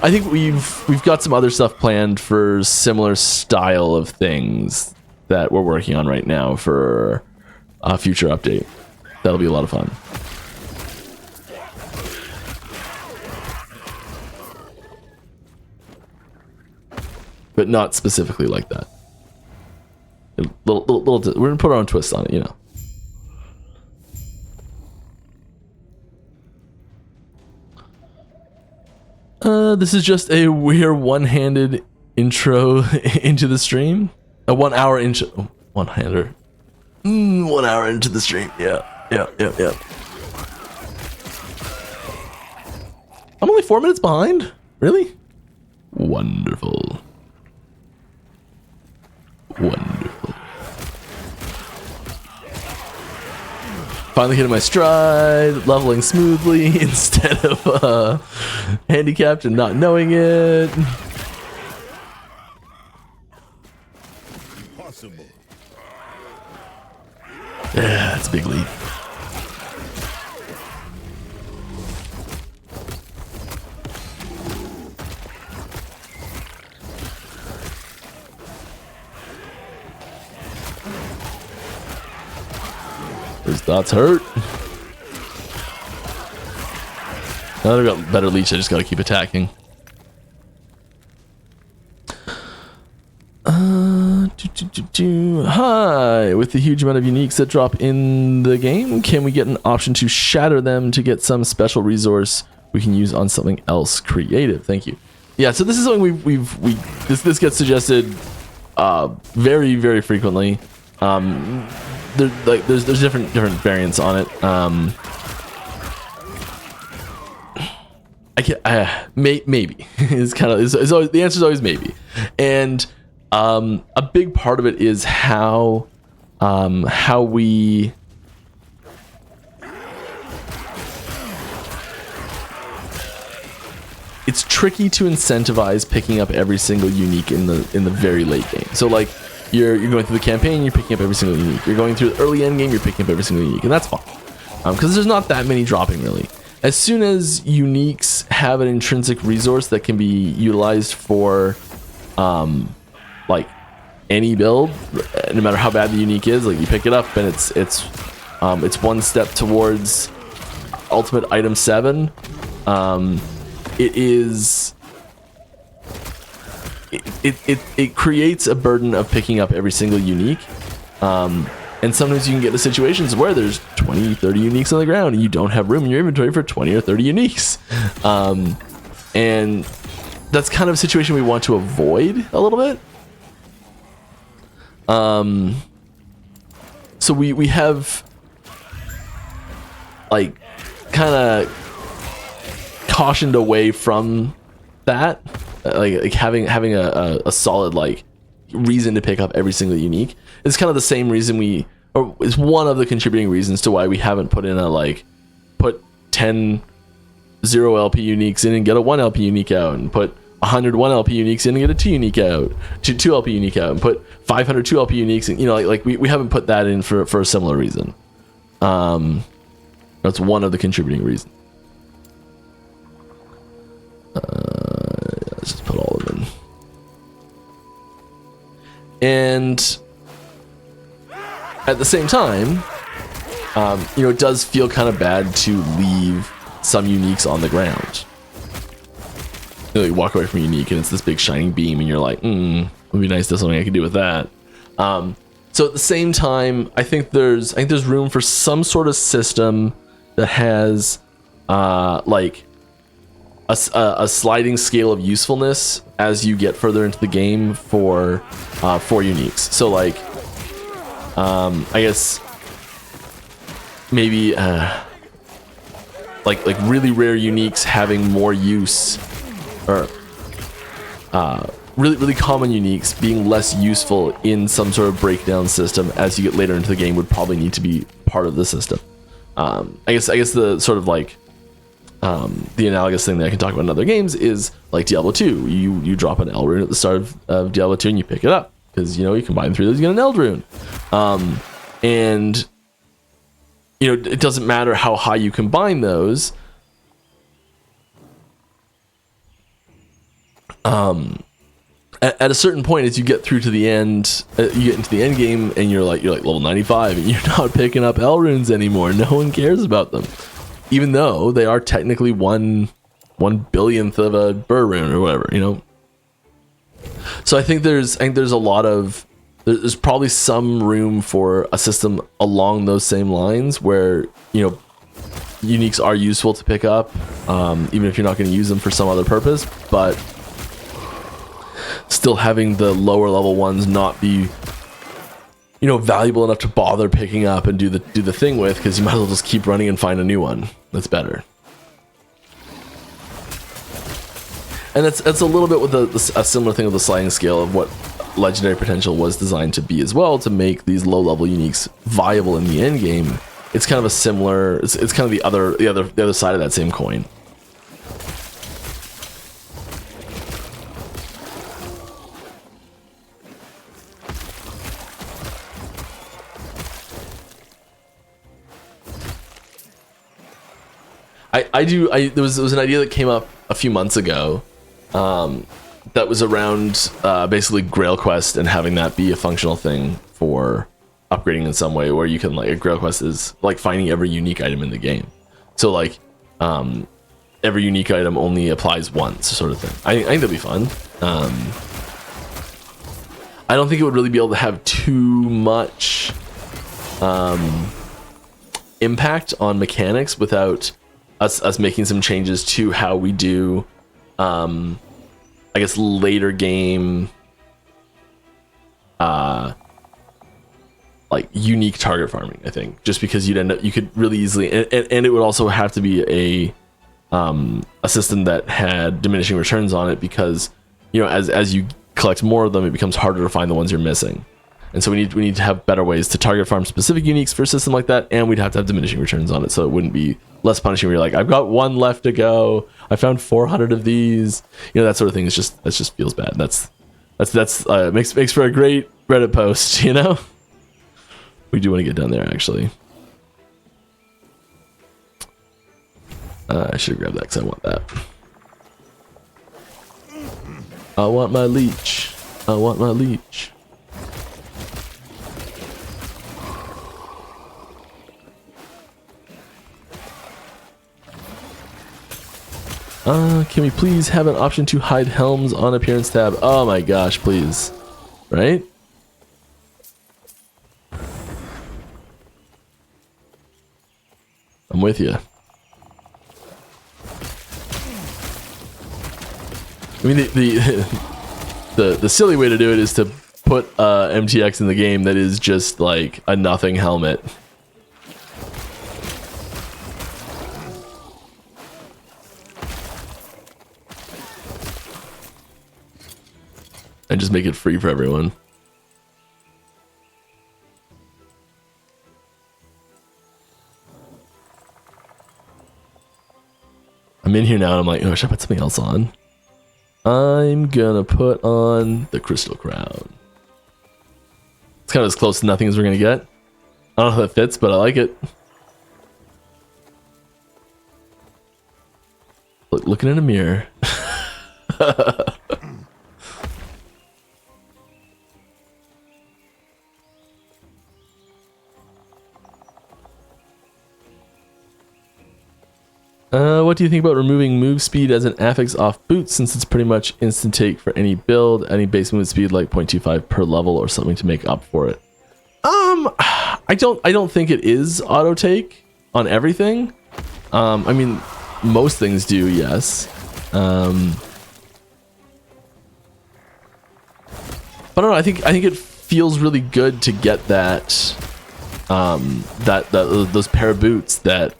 I think we've got some other stuff planned for similar style of things that we're working on right now for a future update. That'll be a lot of fun. But not specifically like that. Little, we're gonna put our own twist on it, you know. This is just a weird one-handed intro into the stream. A 1 hour intro. Oh, one-hander. 1 hour into the stream. Yeah. I'm only 4 minutes behind. Really? Wonderful. Wonderful. Finally hitting my stride, leveling smoothly instead of handicapped and not knowing it. Impossible. Yeah, that's a big leap. Those dots hurt. Now that I've got better leech, I just gotta keep attacking. Hi! With the huge amount of uniques that drop in the game, can we get an option to shatter them to get some special resource we can use on something else creative? Thank you. Yeah, so this is something this gets suggested very, very frequently. There's different variants on it. Maybe is kind of is always, the answer is always maybe, and a big part of it is how we it's tricky to incentivize picking up every single unique in the very late game. So like You're going through the campaign, you're picking up every single unique. You're going through the early end game, you're picking up every single unique, and that's fine. Because there's not that many dropping really. As soon as uniques have an intrinsic resource that can be utilized for like any build, no matter how bad the unique is, like you pick it up and it's one step towards ultimate item 7. It creates a burden of picking up every single unique. And sometimes you can get into situations where there's 20, 30 uniques on the ground and you don't have room in your inventory for 20 or 30 uniques. And that's kind of a situation we want to avoid a little bit. So we have like kind of cautioned away from that, like having a solid like reason to pick up every single unique. It's kind of the same reason or it's one of the contributing reasons to why we haven't put in a like put 10 0 LP uniques in and get a 1 LP unique out, and put 100 1 LP uniques in and get a 2 unique out, 2 LP unique out, and put 500 2 LP uniques in, you know, like we haven't put that in for a similar reason. That's one of the contributing reasons. Let's just put all of them in. And at the same time, you know, it does feel kind of bad to leave some uniques on the ground. You know, you walk away from a unique and it's this big shining beam and you're like, it would be nice to have something I could do with that. So at the same time, I think there's room for some sort of system that has like a sliding scale of usefulness as you get further into the game for uniques. So like I guess maybe like really rare uniques having more use, or really common uniques being less useful in some sort of breakdown system as you get later into the game would probably need to be part of the system. I guess the sort of like the analogous thing that I can talk about in other games is like Diablo 2. You drop an L rune at the start of Diablo 2 and you pick it up because, you know, you combine 3 of those, you get an L rune. And you know, it doesn't matter how high you combine those. At a certain point, as you get through to the end, you get into the end game and you're like level 95 and you're not picking up L runes anymore. No one cares about them, even though they are technically one billionth of a burr rune or whatever, you know. So I think there's a lot of, there's probably some room for a system along those same lines where, you know, uniques are useful to pick up, even if you're not going to use them for some other purpose, but still having the lower level ones not be, you know, valuable enough to bother picking up and do the thing with, because you might as well just keep running and find a new one that's better. And that's a little bit with a similar thing with the sliding scale of what legendary potential was designed to be as well, to make these low level uniques viable in the end game. It's kind of a similar, it's kind of the other side of that same coin. There was an idea that came up a few months ago that was around basically Grail Quest and having that be a functional thing for upgrading in some way, where you can, like, a Grail Quest is like finding every unique item in the game. So like every unique item only applies once, sort of thing. I think that'd be fun. I don't think it would really be able to have too much impact on mechanics without us making some changes to how we do, I guess, later game, like unique target farming. I think just because you could really easily, and it would also have to be a system that had diminishing returns on it, because, you know, as you collect more of them, it becomes harder to find the ones you're missing. And so we need to have better ways to target farm specific uniques for a system like that, and we'd have to have diminishing returns on it, so it wouldn't be less punishing where you're like, I've got 1 left to go, I found 400 of these, you know, that sort of thing. That just feels bad. That's makes for a great Reddit post, you know? We do want to get down there, actually. I should grab that because I want that. I want my leech. I want my leech. Can we please have an option to hide helms on appearance tab? Oh my gosh, please. Right? I'm with you. I mean, the silly way to do it is to put MTX in the game that is just like a nothing helmet. And just make it free for everyone. I'm in here now and I'm like, oh, should I put something else on? I'm gonna put on the Crystal Crown. It's kind of as close to nothing as we're gonna get. I don't know how that fits, but I like it. Looking in a mirror. What do you think about removing move speed as an affix off boots, since it's pretty much instant take for any build, any base move speed like 0.25 per level or something to make up for it? I don't think it is auto take on everything. I mean, most things do, yes. But I don't know, I think it feels really good to get that those pair of boots that,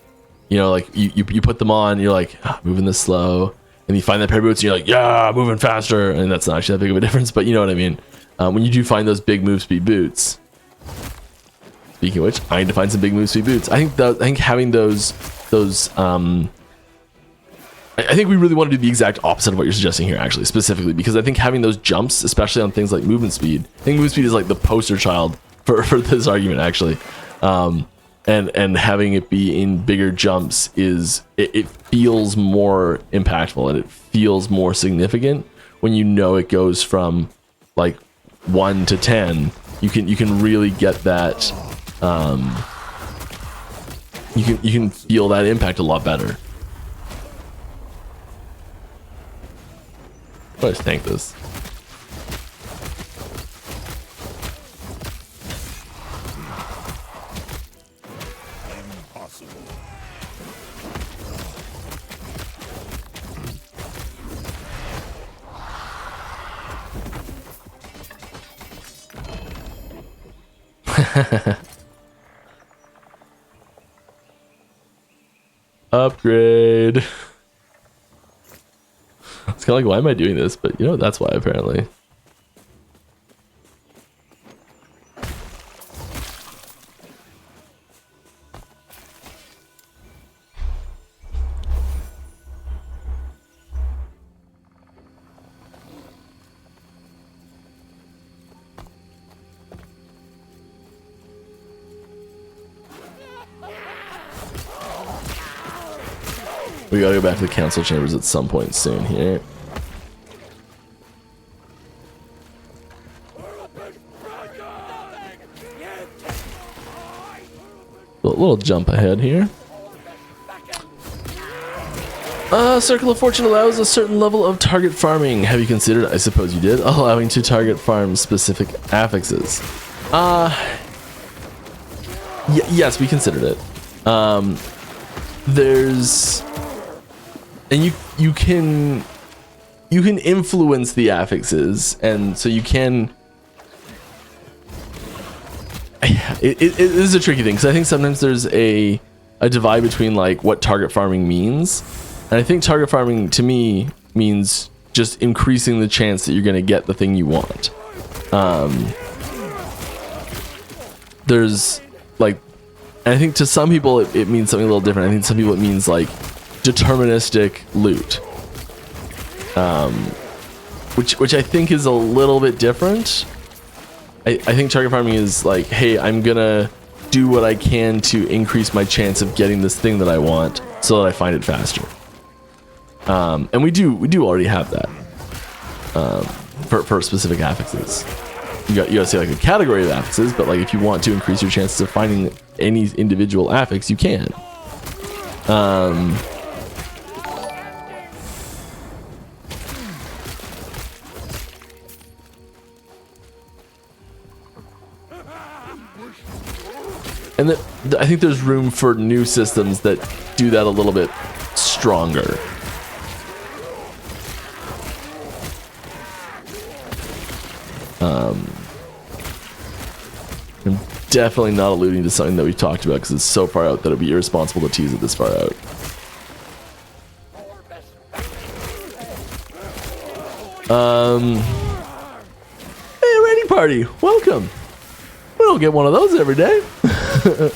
you know, like you put them on, you're like, moving this slow, and you find that pair of boots and you're like, yeah, moving faster, and that's not actually that big of a difference, but you know what I mean. When you do find those big move speed boots, speaking of which, I need to find some big move speed boots. I think having those I think we really want to do the exact opposite of what you're suggesting here, actually, specifically, because I think having those jumps, especially on things like movement speed, I think movement speed is like the poster child for this argument, actually. And having it be in bigger jumps is, it feels more impactful and it feels more significant when you know it goes from like 1 to 10. You can really get that. You can feel that impact a lot better. Let's tank this. Upgrade. It's kind of like, why am I doing this? But you know, that's why, apparently. We gotta go back to the council chambers at some point soon here. A little jump ahead here. Circle of Fortune allows a certain level of target farming. Have you considered, I suppose you did, allowing to target farm specific affixes? Yes, we considered it. There's... And you can influence the affixes, and so you can... It is a tricky thing, because I think sometimes there's a divide between like what target farming means, and I think target farming to me means just increasing the chance that you're going to get the thing you want. There's like, and I think to some people it means something a little different. I think to some people it means like deterministic loot, which I think is a little bit different. I think target farming is like, hey, I'm gonna do what I can to increase my chance of getting this thing that I want so that I find it faster. And we do already have that for specific affixes. You gotta say like a category of affixes, but like if you want to increase your chances of finding any individual affix, you can. And I think there's room for new systems that do that a little bit stronger. I'm definitely not alluding to something that we've talked about because it's so far out that it'd be irresponsible to tease it this far out. Hey, raiding party, welcome. We don't get one of those every day.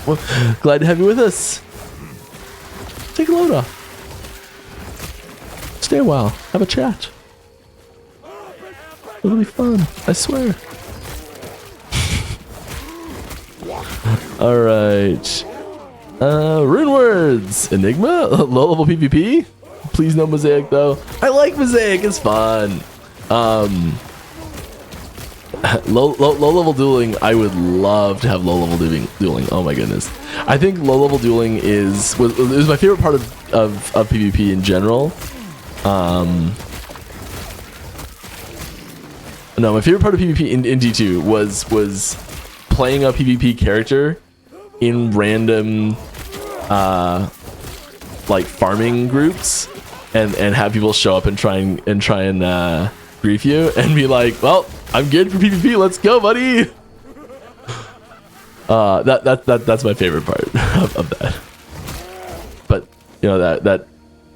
Well, glad to have you with us. Take a load off. Stay a while. Have a chat. It'll be fun. I swear. All right. Rune words. Enigma. Low level PvP. Please no mosaic though. I like mosaic. It's fun. Low level dueling. I would love to have low level dueling. Oh my goodness. I think low level dueling is my favorite part of PvP in general. No, my favorite part of PvP in D2 was playing a PvP character in random like farming groups and have people show up and try and grief you and be like, well, I'm good for PvP, let's go, buddy. That's my favorite part of that. But you know, that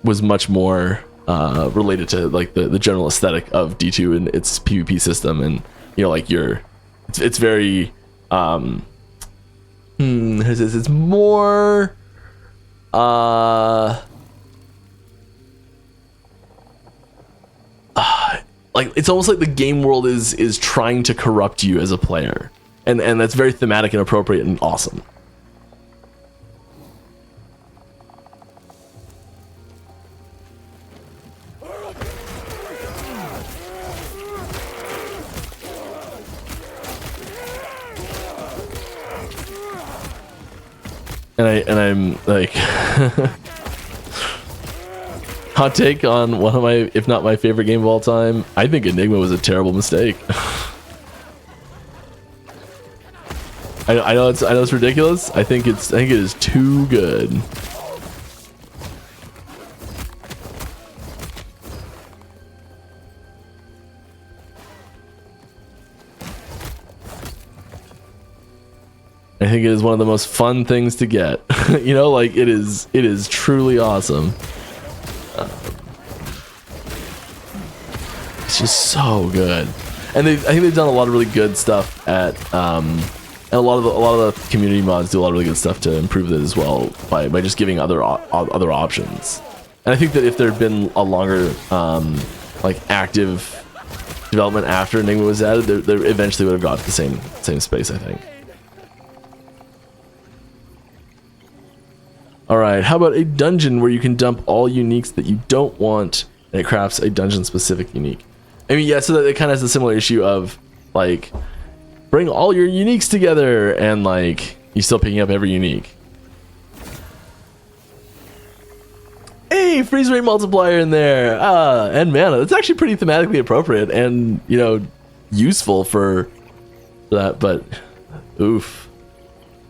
was much more related to like the general aesthetic of D2 and its PvP system, and you know, like it's very it's more like it's almost like the game world is trying to corrupt you as a player, and that's very thematic and appropriate and awesome. And I'm like hot take on one of my, if not my favorite game of all time. I think Enigma was a terrible mistake. I know it's ridiculous. I think it is too good. I think it is one of the most fun things to get. You know, like it is truly awesome. It's just so good, and I think they've done a lot of really good stuff at and a lot of the community mods do a lot of really good stuff to improve it as well by just giving other options. And I think that if there had been a longer like active development after Enigma was added, they eventually would have got to the same space, I think. Alright, how about a dungeon where you can dump all uniques that you don't want, and it crafts a dungeon-specific unique? I mean, yeah, so that it kind of has a similar issue of, like, bring all your uniques together, and, like, you're still picking up every unique. Hey, freeze rate multiplier in there! And mana. That's actually pretty thematically appropriate, and, you know, useful for that, but, oof.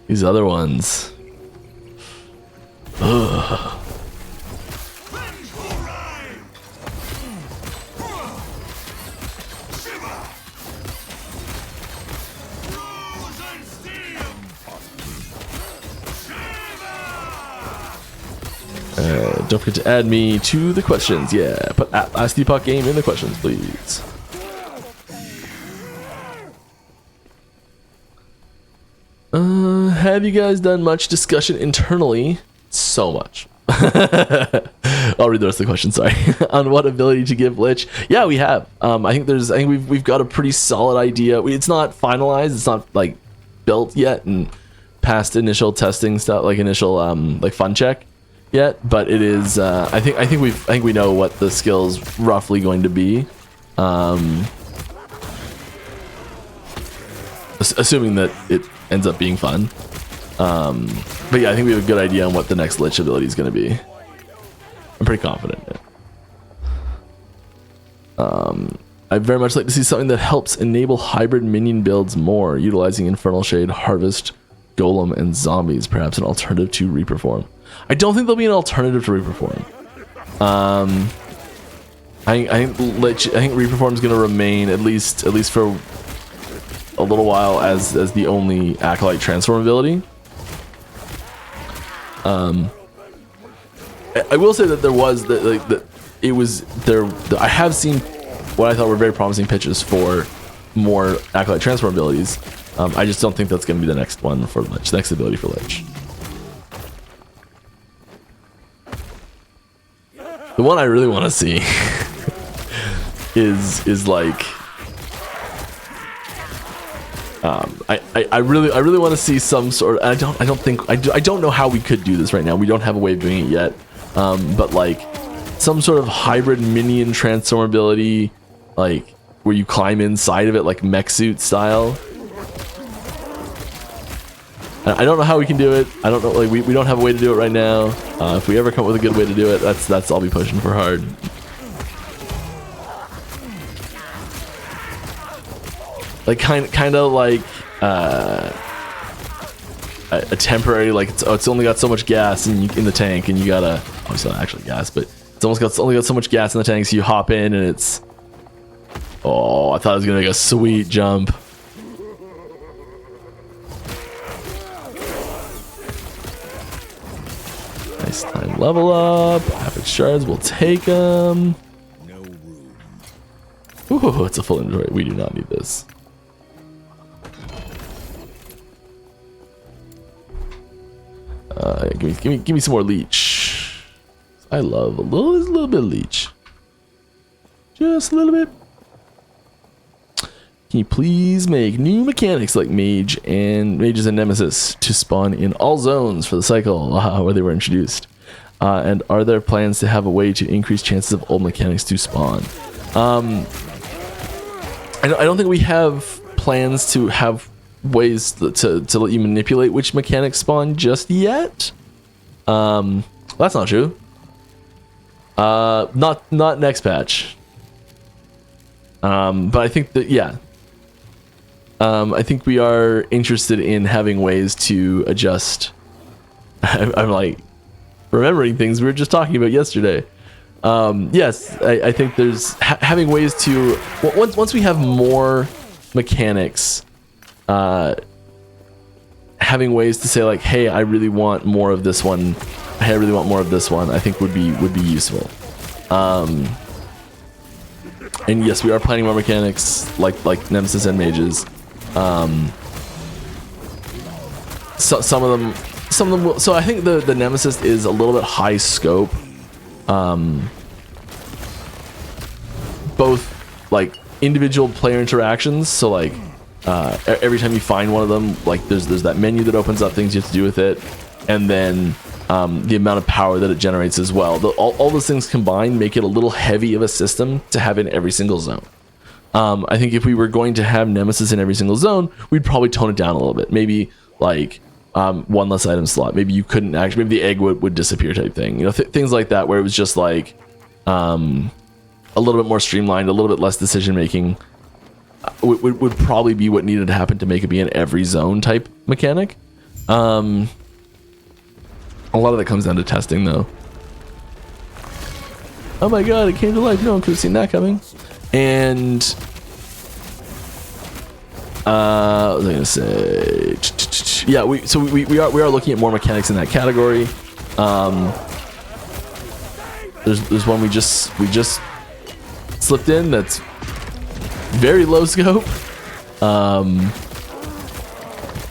These other ones... Ugh. Don't forget to add me to the questions. Yeah, put Last Epoch game in the questions, please. Have you guys done much discussion internally? So much. I'll read the rest of the question. Sorry. On what ability to give Lich? Yeah, we have. I think we've got a pretty solid idea. It's not finalized. It's not like built yet and past initial testing stuff, like initial like fun check yet. But it is. I think we know what the skill's roughly going to be. Assuming that it ends up being fun. But yeah, I think we have a good idea on what the next Lich ability is going to be. I'm pretty confident. I'd very much like to see something that helps enable hybrid minion builds more, utilizing Infernal Shade, Harvest, Golem, and Zombies. Perhaps an alternative to Reperform. I don't think there'll be an alternative to Reperform. I think Reperform is going to remain at least for a little while as the only Acolyte transform ability. I will say that there was I have seen what I thought were very promising pitches for more Acolyte transform abilities. I just don't think that's going to be the next one for Lich, the next ability for Lich. The one I really want to see is like I really want to see some sort of, I don't know how we could do this right now. We don't have a way of doing it yet. But like some sort of hybrid minion transform ability, like where you climb inside of it, like mech suit style. I don't know how we can do it. I don't know, like we don't have a way to do it right now. If we ever come up with a good way to do it, that's I'll be pushing for hard. Like kind of like a temporary, like it's only got so much gas in the tank, and you gotta, oh, it's not actually gas, but it's only got so much gas in the tank, so you hop in and it's, oh, I thought it was gonna make a sweet jump. Nice time level up. Epic shards, we'll take them. Ooh, it's a full inventory. We do not need this. Give me some more leech. I love a little bit of leech. Just a little bit. Can you please make new mechanics like mages and nemesis to spawn in all zones for the cycle where they were introduced? And are there plans to have a way to increase chances of old mechanics to spawn? I don't think we have plans to have ways to let you manipulate which mechanics spawn just yet. That's not true. Not next patch. But I think that, yeah. I think we are interested in having ways to adjust. I'm like remembering things we were just talking about yesterday. Yes, I think there's having ways to, once we have more mechanics, having ways to say like, hey, I really want more of this one. Hey, I really want more of this one. I think would be useful. And yes, we are planning more mechanics like nemesis and mages. Some of them will, so I think the nemesis is a little bit high scope. Both like individual player interactions, so like every time you find one of them, like there's that menu that opens up things you have to do with it, and then the amount of power that it generates as well. All those things combined make it a little heavy of a system to have in every single zone. I think if we were going to have nemesis in every single zone, we'd probably tone it down a little bit. Maybe like one less item slot. Maybe you couldn't actually, maybe the egg would disappear type thing. You know, things like that, where it was just like a little bit more streamlined, a little bit less decision making. Would probably be what needed to happen to make it be an every zone type mechanic. A lot of that comes down to testing, though. Oh my god, it came to life. No one could have seen that coming. And what was I gonna say? Yeah, we are looking at more mechanics in that category. There's one we just slipped in that's very low scope.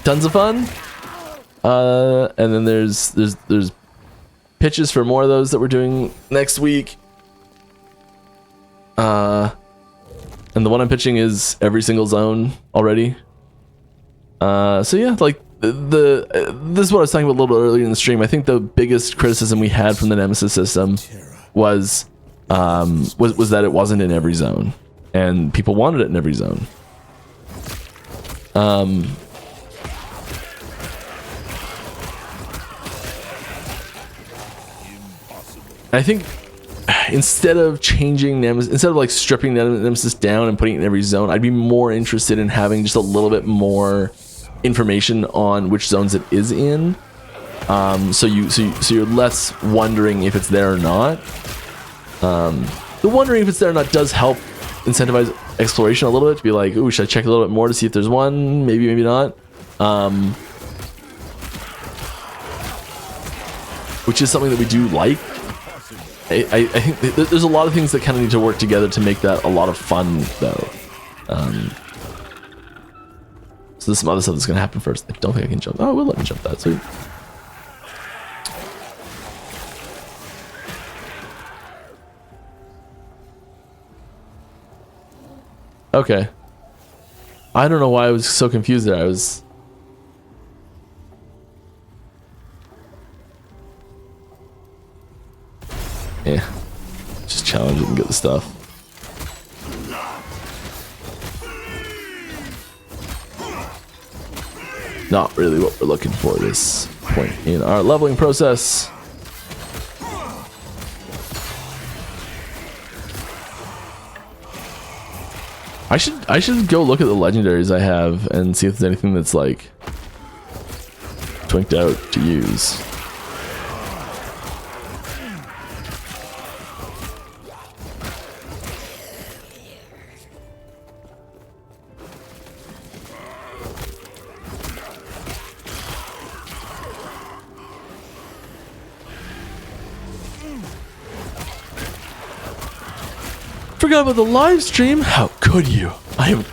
Tons of fun. And then there's pitches for more of those that we're doing next week. And the one I'm pitching is every single zone already. So yeah, like this is what I was talking about a little bit earlier in the stream. I think the biggest criticism we had from the Nemesis system was that it wasn't in every zone, and people wanted it in every zone. I think instead of changing Nemesis, instead of like stripping Nemesis down and putting it in every zone, I'd be more interested in having just a little bit more information on which zones it is in. So you're less wondering if it's there or not. The wondering if it's there or not does help incentivize exploration a little bit, to be like, ooh, should I check a little bit more to see if there's one? Maybe, maybe not. Which is something that we do like. I think there's a lot of things that kind of need to work together to make that a lot of fun, though. So there's some other stuff that's going to happen first. I don't think I can jump. Oh, it will let me jump that. Sweet. Okay. I don't know why I was so confused there. I was... Yeah. Just challenge it and get the stuff. Not really what we're looking for at this point in our leveling process. I should go look at the legendaries I have and see if there's anything that's like twinked out to use. Forgot about the live stream. How could you?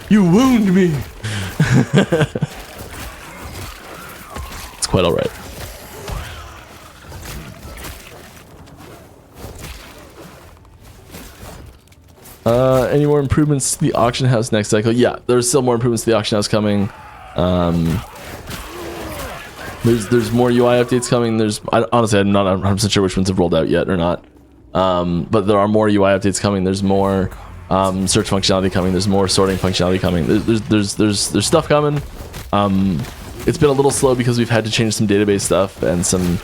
You wound me. It's quite all right. Any more improvements to the auction house next cycle? Yeah, there's still more improvements to the auction house coming. There's more UI updates coming. Honestly, I'm not 100% sure which ones have rolled out yet or not. But there are more UI updates coming. There's more search functionality coming. There's more sorting functionality coming. There's stuff coming. It's been a little slow because we've had to change some database stuff and some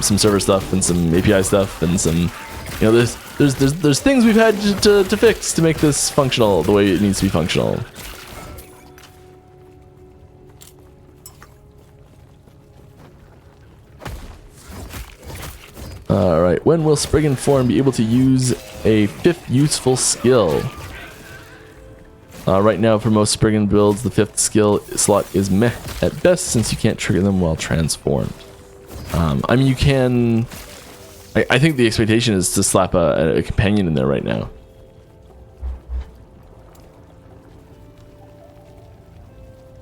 server stuff and some API stuff and some, you know, there's things we've had to fix to make this functional the way it needs to be functional. Alright, when will Spriggan Form be able to use a 5th useful skill? Right now, for most Spriggan builds, the 5th skill slot is meh at best, since you can't trigger them while transformed. I mean, you can... I think the expectation is to slap a companion in there right now.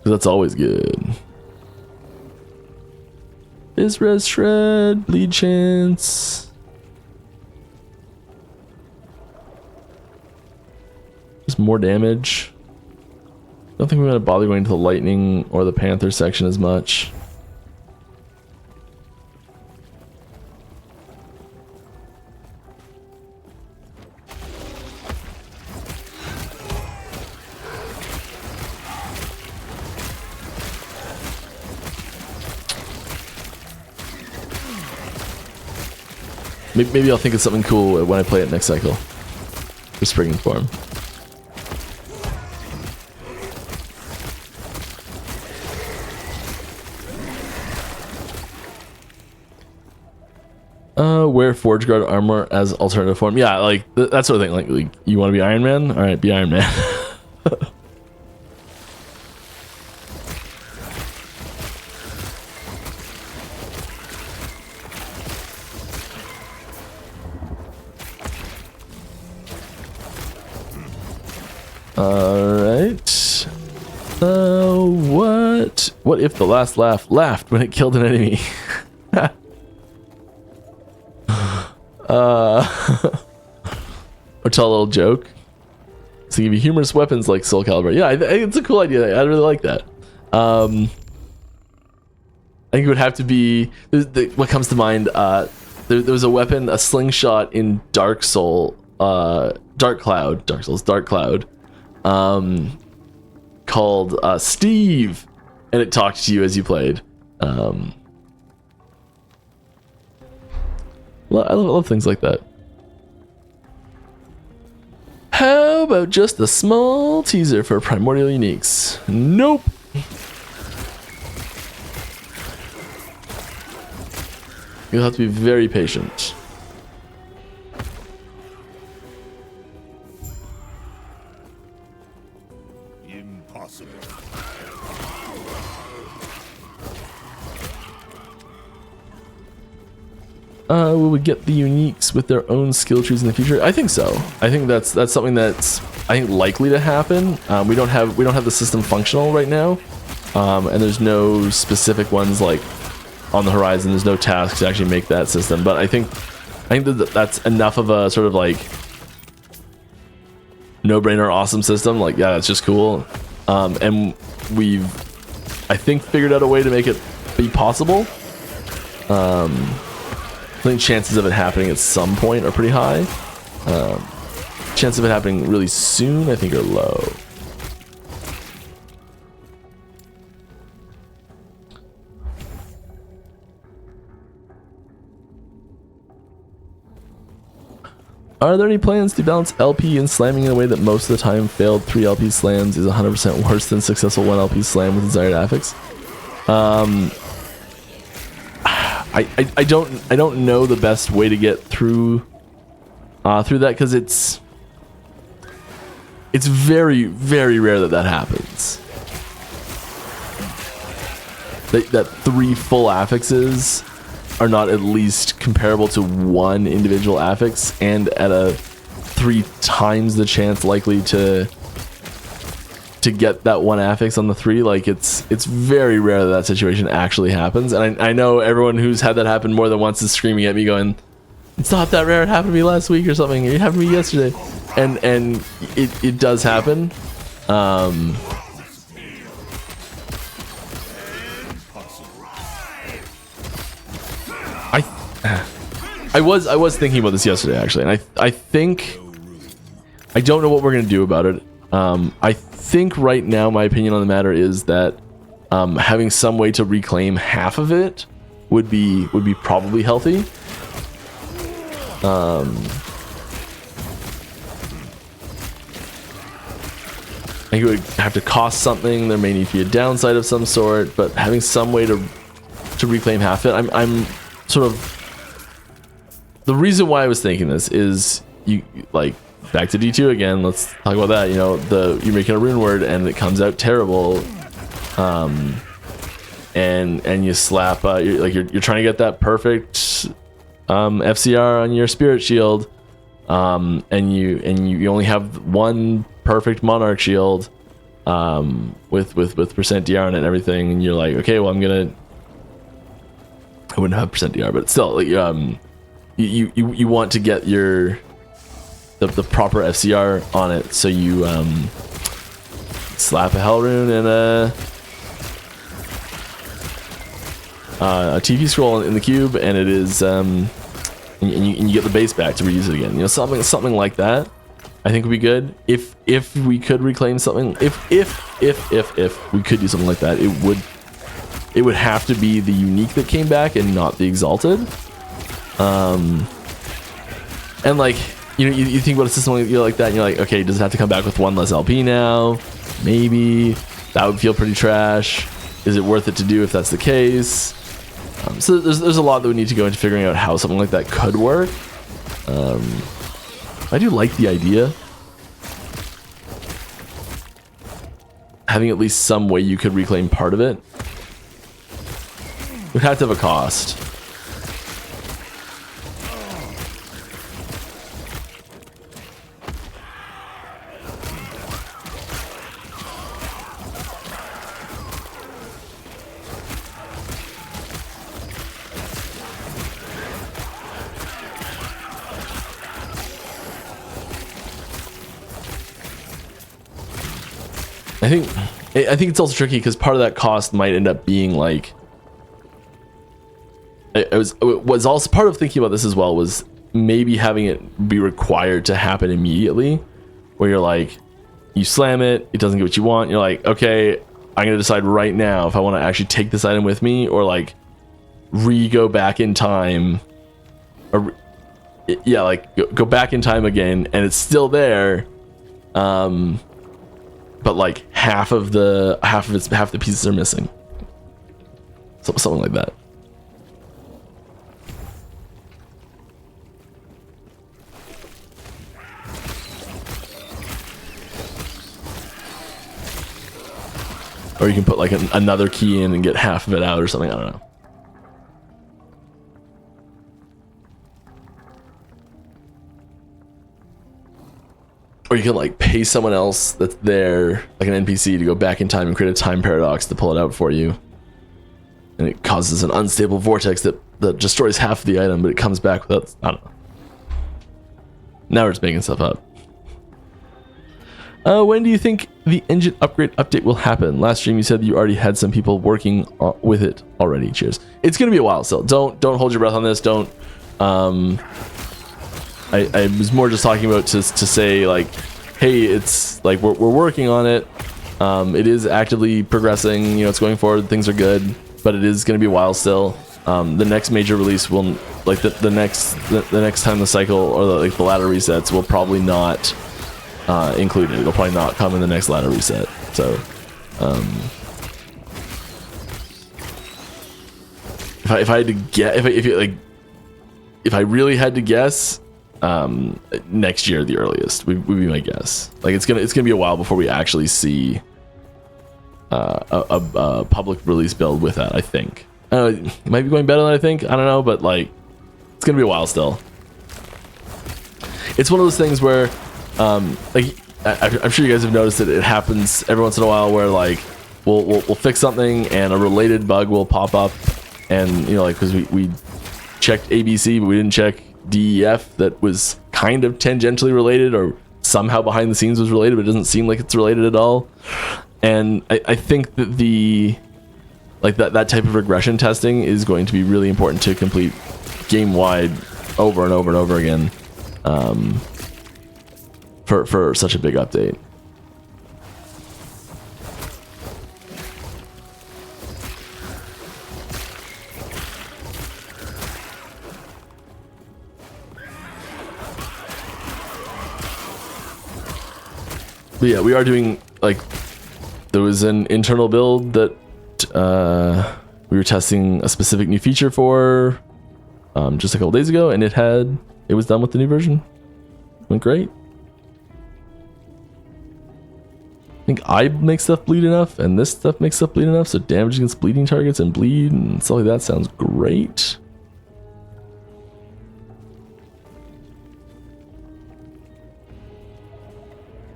That's always good. Is-res shred, bleed chance. Just more damage. Don't think we're gonna bother going to the lightning or the panther section as much. Maybe I'll think of something cool when I play it next cycle. For Spriggan Form. Wear Forge Guard armor as alternative form. Yeah, like that sort of thing. Like you want to be Iron Man? All right, be Iron Man. Alright. What if the last laugh laughed when it killed an enemy? Or tell a little joke. So give you humorous weapons like Soul Calibur. Yeah, it's a cool idea. I really like that. I think it would have to be what comes to mind. There was a weapon, a slingshot in Dark Souls, Dark Cloud, called Steve, and it talked to you as you played. I love things like that. How about just a small teaser for Primordial Uniques? Nope. You'll have to be very patient. Impossible. Will we get the uniques with their own skill trees in the future? I think so. I think that's something that's likely to happen. We don't have the system functional right now, and there's no specific ones like on the horizon. There's no tasks to actually make that system. But I think that's enough of a sort of like no-brainer awesome system. Like, yeah, that's just cool. And we've I think figured out a way to make it be possible. I think chances of it happening at some point are pretty high. Chance of it happening really soon, I think, are low. Are there any plans to balance LP and slamming in a way that most of the time failed 3 LP slams is 100% worse than successful 1 LP slam with desired affix? I don't know the best way to get through that, because it's very, very rare that happens. That 3 full affixes are not at least comparable to 1 individual affix, and at a 3 times the chance likely to get that 1 affix on the 3. Like, it's very rare that situation actually happens. And I know everyone who's had that happen more than once is screaming at me going, it's not that rare, it happened to me last week or something, it happened to me yesterday. And it does happen. I was thinking about this yesterday, actually, and I think I don't know what we're gonna do about it. I think right now my opinion on the matter is that having some way to reclaim half of it would be probably healthy. I think it would have to cost something. There may need to be a downside of some sort, but having some way to reclaim half it, I'm sort of, the reason why I was thinking this is, you like, back to D2 again, let's talk about that. You know, you're making a rune word and it comes out terrible, and you slap you're trying to get that perfect FCR on your spirit shield, and you only have 1 perfect monarch shield with percent DR on it and everything, and you're like, okay, well, I wouldn't have percent DR, but still, like, you want to get the proper FCR on it, so you slap a hell rune and a TP scroll in the cube, and it is and you get the base back to reuse it again. You know, something like that I think would be good. If we could reclaim something, if we could do something like that, it would have to be the unique that came back and not the exalted. And like, you know, you think about a system like that, and you're like, okay, does it have to come back with 1 less LP now? Maybe. That would feel pretty trash. Is it worth it to do if that's the case? So there's a lot that we need to go into figuring out how something like that could work. I do like the idea. Having at least some way you could reclaim part of it. It would have to have a cost. I think it's also tricky because part of that cost might end up being like, it was also part of thinking about this as well, was maybe having it be required to happen immediately, where you're like, you slam it, it doesn't get what you want, you're like, okay, I'm gonna decide right now if I want to actually take this item with me, or like go back in time, or yeah, like go back in time again, and it's still there, but like half the pieces are missing, something like that. Or you can put like another key in and get half of it out or something. I don't know. Or you can like pay someone else that's there, like an NPC, to go back in time and create a time paradox to pull it out for you. And it causes an unstable vortex that destroys half of the item, but it comes back without, I don't know. Now we're just making stuff up. When do you think the engine upgrade update will happen? Last stream you said you already had some people working with it already. Cheers. It's gonna be a while still. Don't hold your breath on this. Don't. I was more just talking about to say like, hey, it's like we're working on it. It is actively progressing. You know, it's going forward. Things are good, but it is gonna be a while still. The next major release will, like the next time the cycle or the ladder resets will probably not. Included. It'll probably not come in the next ladder reset. So, if I had to guess, if I really had to guess, next year the earliest would be my guess. Like it's gonna be a while before we actually see a public release build with that. I think. It might be going better than I think. I don't know, but like it's gonna be a while still. It's one of those things where. Like I'm sure you guys have noticed that it happens every once in a while where like we'll fix something and a related bug will pop up, and you know, like because we checked ABC but we didn't check DEF that was kind of tangentially related or somehow behind the scenes was related, but it doesn't seem like it's related at all. And I think that that type of regression testing is going to be really important to complete game wide over and over and over again. For such a big update. But yeah, we are doing, like, there was an internal build that we were testing a specific new feature for just a couple days ago, and it was done with the new version. Went great. I think I make stuff bleed enough, and this stuff makes stuff bleed enough, so damage against bleeding targets and bleed and stuff like that sounds great.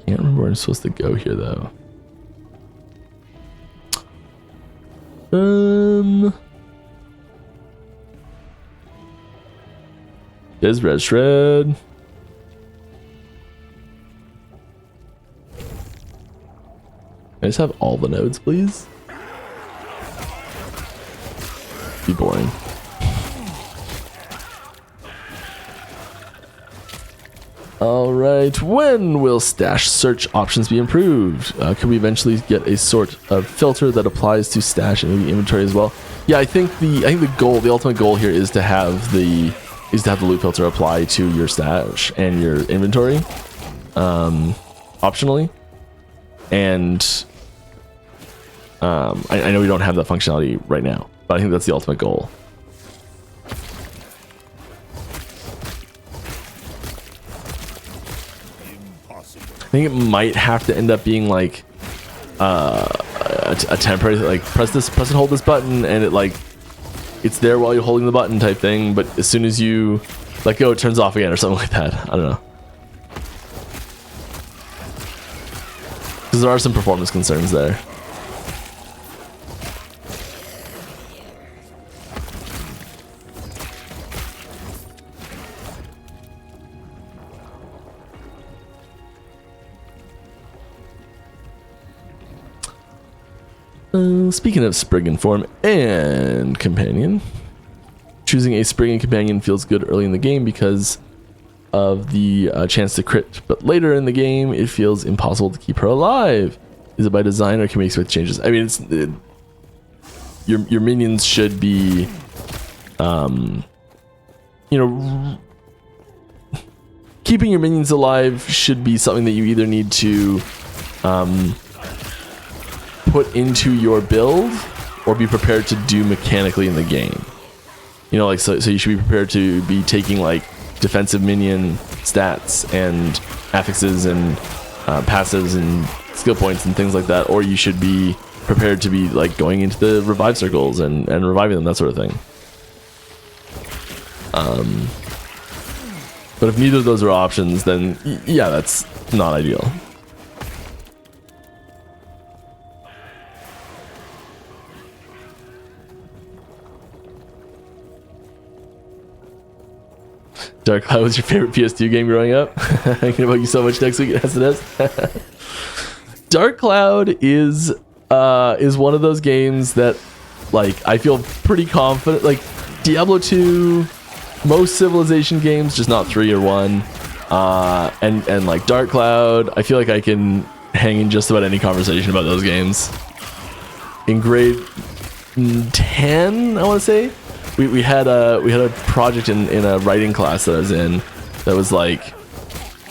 Can't remember where I'm supposed to go here, though. There's Red Shred. Can I just have all the nodes, please? Be boring. Alright, when will stash search options be improved? Can we eventually get a sort of filter that applies to stash and maybe inventory as well? Yeah, I think the ultimate goal here is to have the loot filter apply to your stash and your inventory, optionally. And I know we don't have that functionality right now, but I think that's the ultimate goal. I think it might have to end up being like a temporary, like press and hold this button, and it's there while you're holding the button type thing, but as soon as you let go, it turns off again or something like that. I don't know. Because there are some performance concerns there. Speaking of Spriggan form and companion, choosing a Spriggan companion feels good early in the game because of the chance to crit, but later in the game it feels impossible to keep her alive. Is it by design, or can we expect changes? I mean, your minions should be, keeping your minions alive should be something that you either need to put into your build or be prepared to do mechanically in the game. Like, so you should be prepared to be taking like defensive minion stats and affixes and passives and skill points and things like that, or you should be prepared to be like going into the revive circles and reviving them, that sort of thing. But if neither of those are options, then yeah, that's not ideal. Dark Cloud was your favorite PS2 game growing up? I'm gonna bug you so much next week at SNS. Dark Cloud is one of those games that, like, I feel pretty confident. Like Diablo 2, most Civilization games, just not 3 or 1, and like Dark Cloud, I feel like I can hang in just about any conversation about those games. In grade 10, I want to say. We had a project in a writing class that I was in that was like,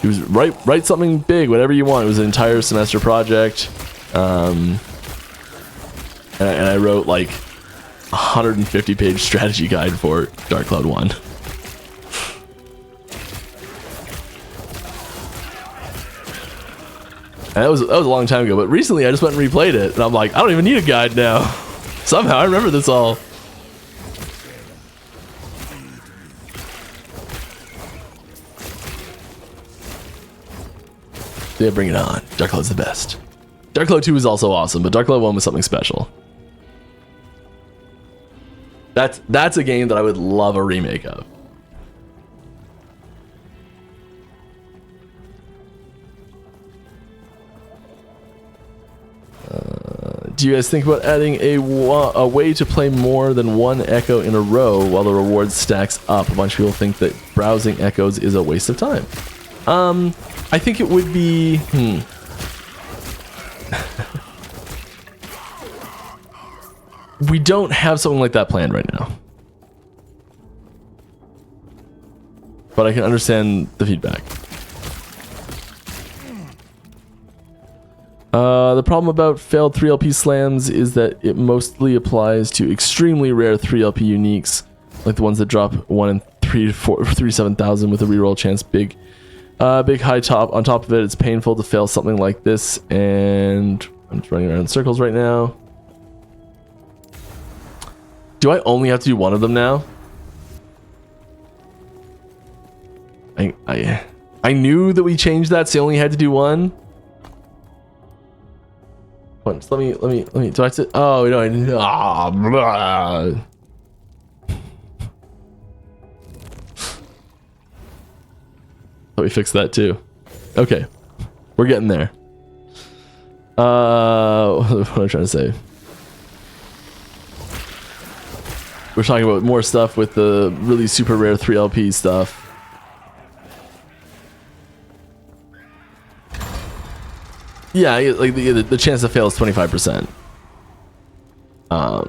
it was write something big, whatever you want. It was an entire semester project, and I wrote like 150-page strategy guide for Dark Cloud 1. And that was a long time ago, but recently I just went and replayed it, and I'm like, I don't even need a guide now. Somehow I remember this all. Yeah, bring it on. Dark Cloud's the best. Dark Cloud 2 is also awesome, but Dark Cloud 1 was something special. That's a game that I would love a remake of. Do you guys think about adding a way to play more than one echo in a row while the reward stacks up? A bunch of people think that browsing echoes is a waste of time. I think it would be... We don't have something like that planned right now. But I can understand the feedback. The problem about failed 3LP slams is that it mostly applies to extremely rare 3LP uniques, like the ones that drop 1 in 37,000 with a reroll chance. Big high top. On top of it, it's painful to fail something like this, and I'm just running around in circles right now. Do I only have to do one of them now? I knew that we changed that, so I only had to do one. Let me. Do I have to? Oh no! I didn't. Let me fix that too. Okay, we're getting there. What am I trying to say? We're talking about more stuff with the really super rare 3LP stuff. Yeah, like the chance to fail is 25%. All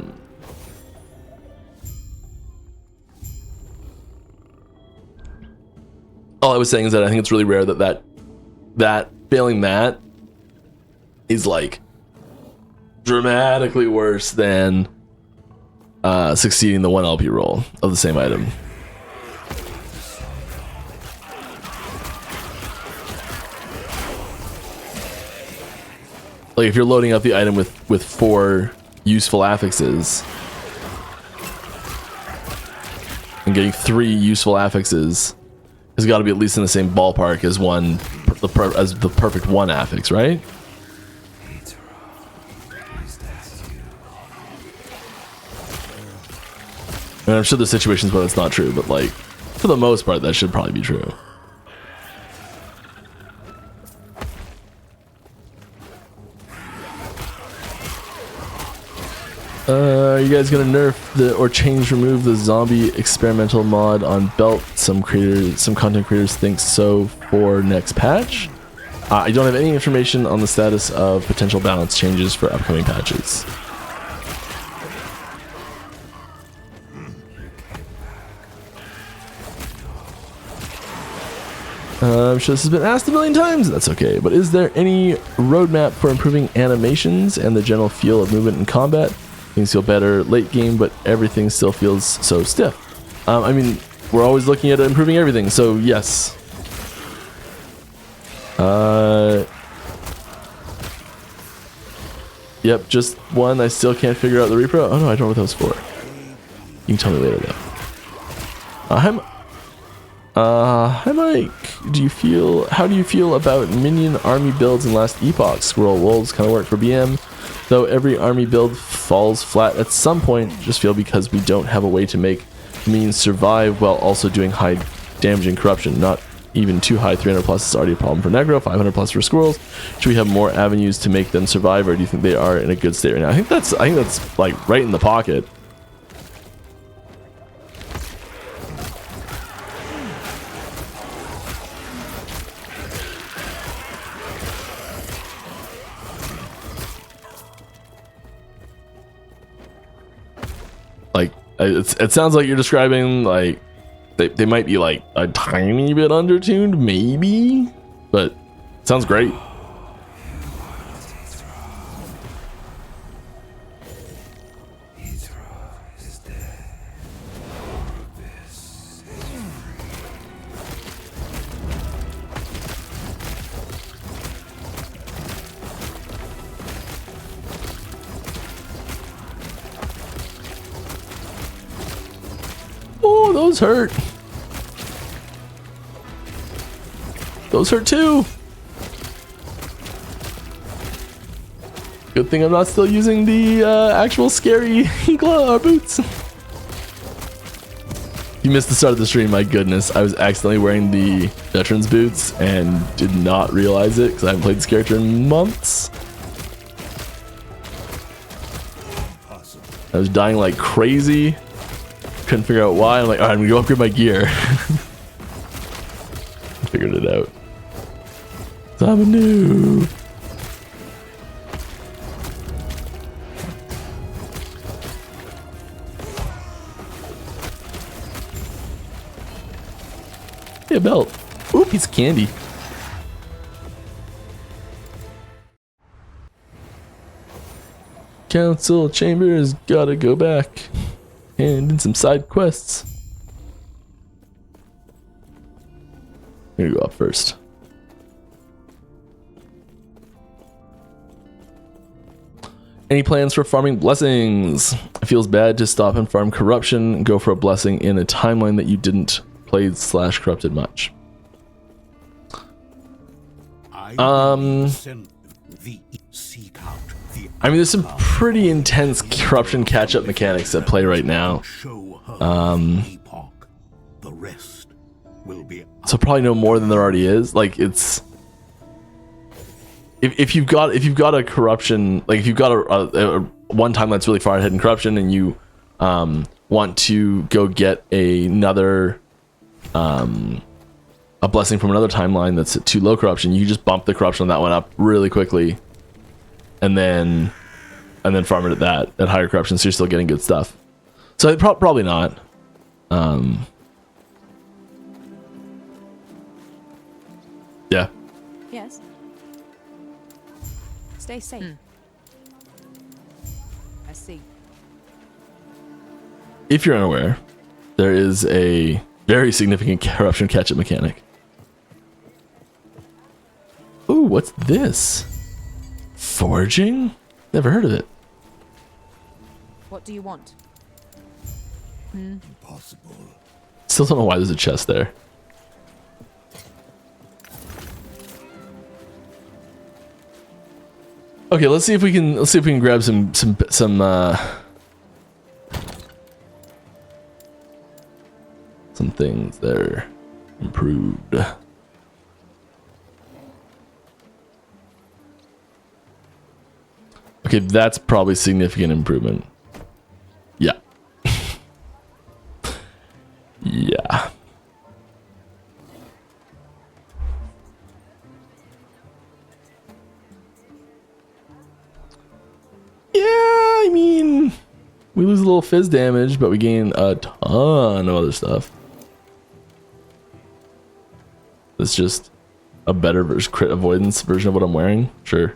I was saying is that I think it's really rare that failing that is like dramatically worse than succeeding the 1 LP roll of the same item. Like if you're loading up the item with 4 useful affixes and getting 3 useful affixes has got to be at least in the same ballpark as the perfect 1 affix, right? And I'm sure there's situations where that's not true, but like for the most part, that should probably be true. Are you guys gonna nerf or remove the zombie experimental mod on belt? Some content creators think so for next patch. I don't have any information on the status of potential balance changes for upcoming patches. I'm sure this has been asked a million times. That's okay. But is there any roadmap for improving animations and the general feel of movement in combat? Things feel better late game, but everything still feels so stiff. I mean, we're always looking at improving everything, so yes. Yep, just one. I still can't figure out the repro. Oh no, I don't know what that was for. You can tell me later though. Hi Mike. How do you feel about minion army builds in Last Epoch? Squirrel wolves kind of work for BM, though every army build falls flat at some point. Just feel because we don't have a way to make minions survive while also doing high damage and corruption. Not even too high. 300 plus is already a problem for Negro. 500 plus for squirrels. Should we have more avenues to make them survive, or do you think they are in a good state right now? I think that's like right in the pocket. Like it sounds like you're describing like they might be like a tiny bit undertuned, maybe, but it sounds great. Oh, those hurt. Those hurt too. Good thing I'm not still using the actual scary glove boots. You missed the start of the stream, my goodness. I was accidentally wearing the veterans boots and did not realize it because I haven't played this character in months. I was dying like crazy. Couldn't figure out why. I'm like, alright, I'm gonna go upgrade my gear. Figured it out. So I'm a noob. Hey, a belt. Ooh, piece of candy. Council Chambers gotta go back and in some side quests. I'm gonna go up first. Any plans for farming blessings? It feels bad to stop and farm corruption and go for a blessing in a timeline that you didn't play / corrupted much. I mean, there's some pretty intense corruption catch-up mechanics at play right now. So probably no more than there already is. Like, it's if you've got a corruption, like if you've got a one time that's really far ahead in corruption, and you want to go get another a blessing from another timeline that's at too low corruption, you just bump the corruption on that one up really quickly, and then farm it at higher corruption, so you're still getting good stuff. So probably not. Yeah. Yes. Stay safe. I see. If you're unaware, there is a very significant corruption catch-up mechanic. Ooh, what's this? Forging? Never heard of it. What do you want? Impossible. Still don't know why there's a chest there. Okay, let's see if we can grab some things that are improved. Okay, that's probably significant improvement. Yeah. Yeah. Yeah, I mean, we lose a little fizz damage, but we gain a ton of other stuff. It's just a better crit avoidance version of what I'm wearing. Sure.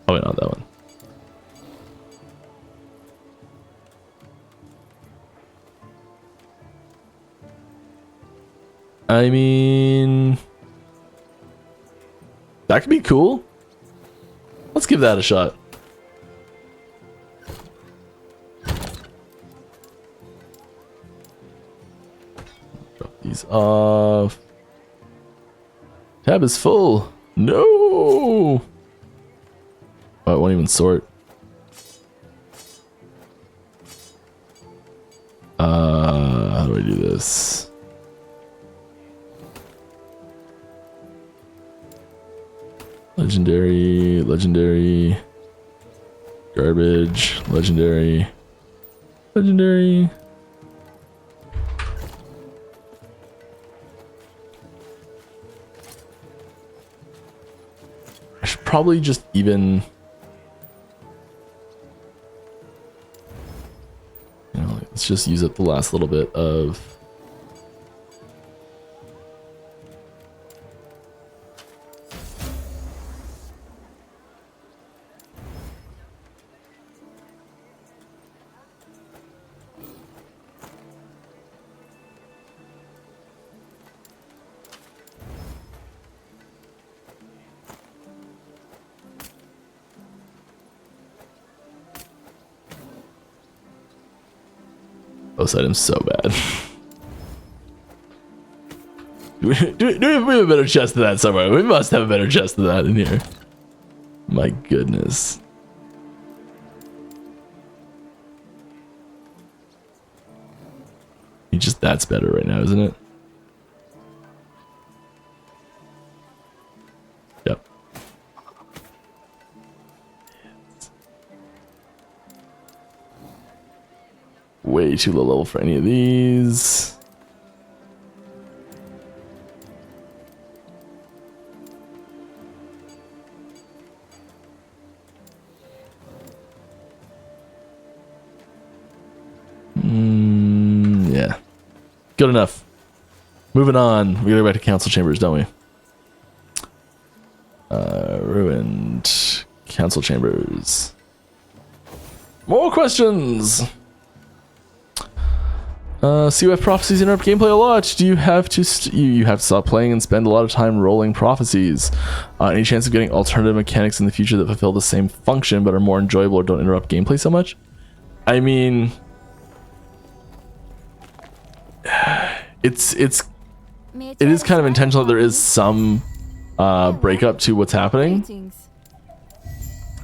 Probably not that one. I mean, that could be cool. Let's give that a shot. Drop these off. Tab is full. No. Oh, it won't even sort. How do I do this? Legendary, legendary, garbage, legendary, legendary. I should probably just even, you know, let's just use up the last little bit of. Those items so bad. do we have a better chest than that somewhere? We must have a better chest than that in here. My goodness. That's better right now, isn't it? Yep. Way too low level for any of these. Yeah. Good enough. Moving on. We gotta go back to council chambers, don't we? Ruined council chambers. More questions. COF prophecies interrupt gameplay a lot. Do you have to you have to stop playing and spend a lot of time rolling prophecies? Any chance of getting alternative mechanics in the future that fulfill the same function but are more enjoyable or don't interrupt gameplay so much? I mean, it is kind of intentional that there is some breakup to what's happening.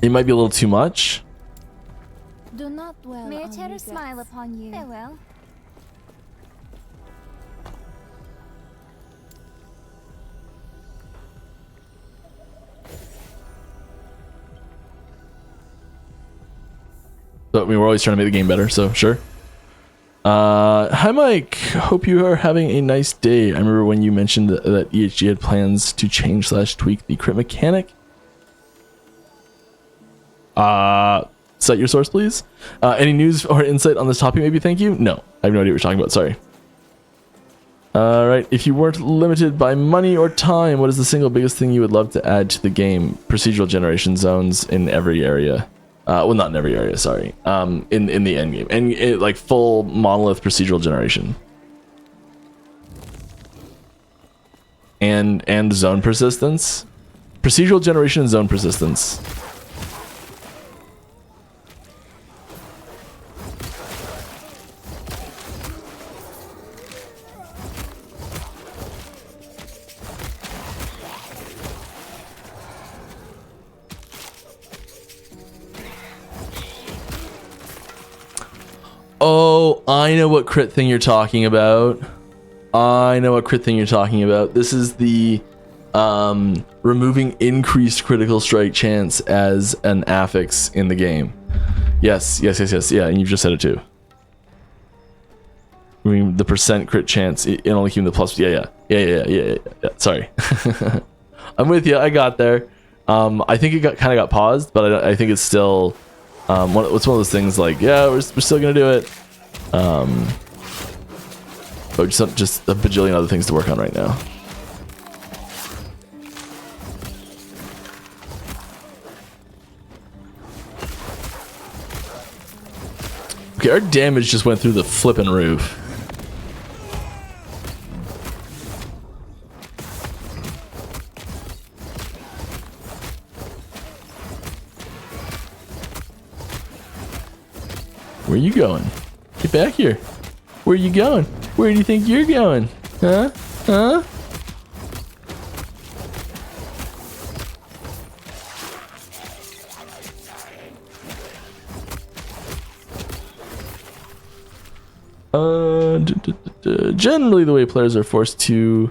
It might be a little too much. Do not dwell. May Eterra smile upon you. Farewell. So, I mean, we're always trying to make the game better, so sure. Hi Mike, hope you are having a nice day. I remember when you mentioned that EHG had plans to change / tweak the crit mechanic. Cite your source, please. Any news or insight on this topic, maybe? Thank you. No, I have no idea what you're talking about. Sorry. Alright, if you weren't limited by money or time, what is the single biggest thing you would love to add to the game? Procedural generation zones in every area. Well, not in every area, sorry. In the end game. And like full monolith procedural generation. And zone persistence. Procedural generation and zone persistence. Oh, I know what crit thing you're talking about. I know what crit thing you're talking about. This is the removing increased critical strike chance as an affix in the game. Yes. Yeah, and you've just said it too. I mean, the percent crit chance, it only came the plus. Yeah. Sorry. I'm with you. I got there. I think it kind of got paused, but I think it's still it's one of those things like, yeah, we're still gonna do it. But just a bajillion other things to work on right now. Okay, our damage just went through the flippin' roof. Where you going? Get back here. Where you going? Where do you think you're going? Huh? Generally the way players are forced to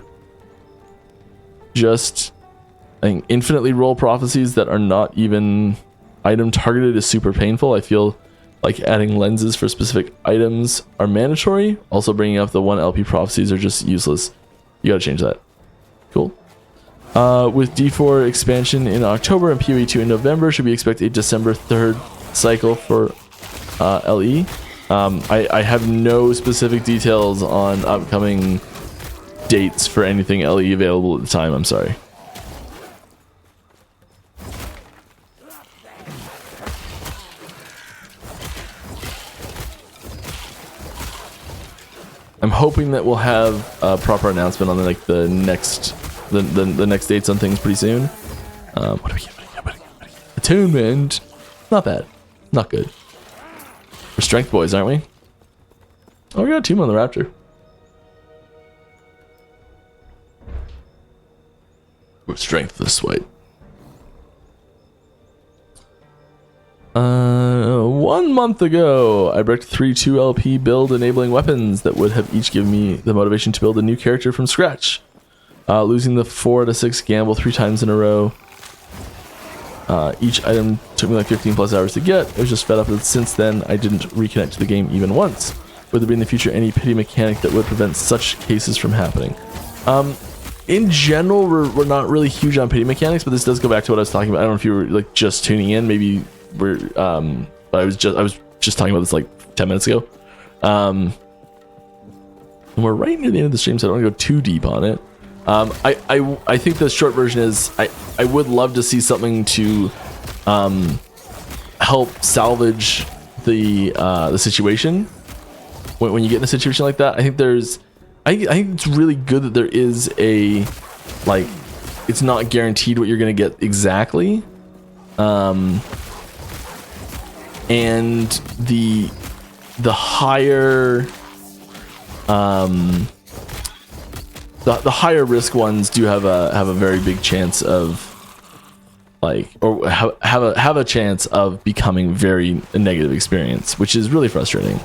just, I think, infinitely roll prophecies that are not even item targeted is super painful. I feel like adding lenses for specific items are mandatory. Also bringing up the 1 LP prophecies are just useless. You gotta change that. Cool. With D4 expansion in October and PoE 2 in November, should we expect a December 3rd cycle for LE? I have no specific details on upcoming dates for anything LE available at the time. I'm sorry. I'm hoping that we'll have a proper announcement on the next dates on things pretty soon. What do we get? Attunement. Not bad. Not good. We're strength boys, aren't we? Oh, we got a team on the Raptor. We're strength this way. 1 month ago, I bricked 3 2LP build enabling weapons that would have each given me the motivation to build a new character from scratch. Losing the 4 to 6 gamble 3 times in a row. Each item took me like 15 plus hours to get. I was just fed up with it. Since then, I didn't reconnect to the game even once. Would there be in the future any pity mechanic that would prevent such cases from happening? In general, we're not really huge on pity mechanics, but this does go back to what I was talking about. I don't know if you were like just tuning in. Maybe we're but I was just talking about this like 10 minutes ago. And we're right near the end of the stream, so I don't want to go too deep on it. I think the short version is I would love to see something to help salvage the situation when you get in a situation like that. I think it's really good that there is a, like, it's not guaranteed what you're gonna get exactly, and the higher the higher risk ones do have a very big chance of, like, or have a chance of becoming very a negative experience, which is really frustrating.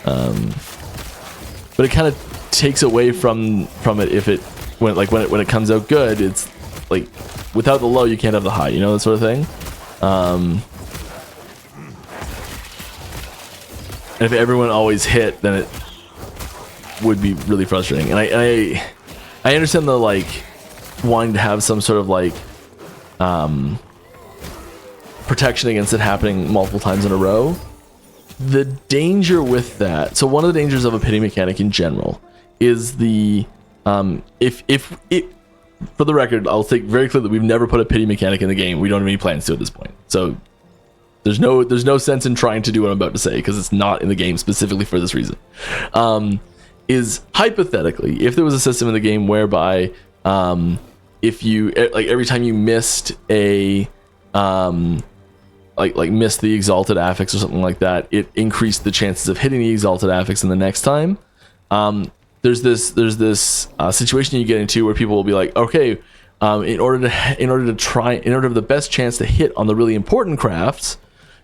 But it kind of takes away from it if it when it comes out good. It's like, without the low you can't have the high, you know, that sort of thing. And if everyone always hit, then it would be really frustrating. And I understand the, like, wanting to have some sort of, like, protection against it happening multiple times in a row. The danger with that, so one of the dangers of a pity mechanic in general is the if it, for the record, I'll take very clear that we've never put a pity mechanic in the game. We don't have any plans to at this point. So there's no sense in trying to do what I'm about to say, because it's not in the game specifically for this reason. Is hypothetically, if there was a system in the game whereby if you, like, every time you missed a like missed the exalted affix or something like that, it increased the chances of hitting the exalted affix in the next time. There's this situation you get into where people will be like, okay, in order to have the best chance to hit on the really important crafts,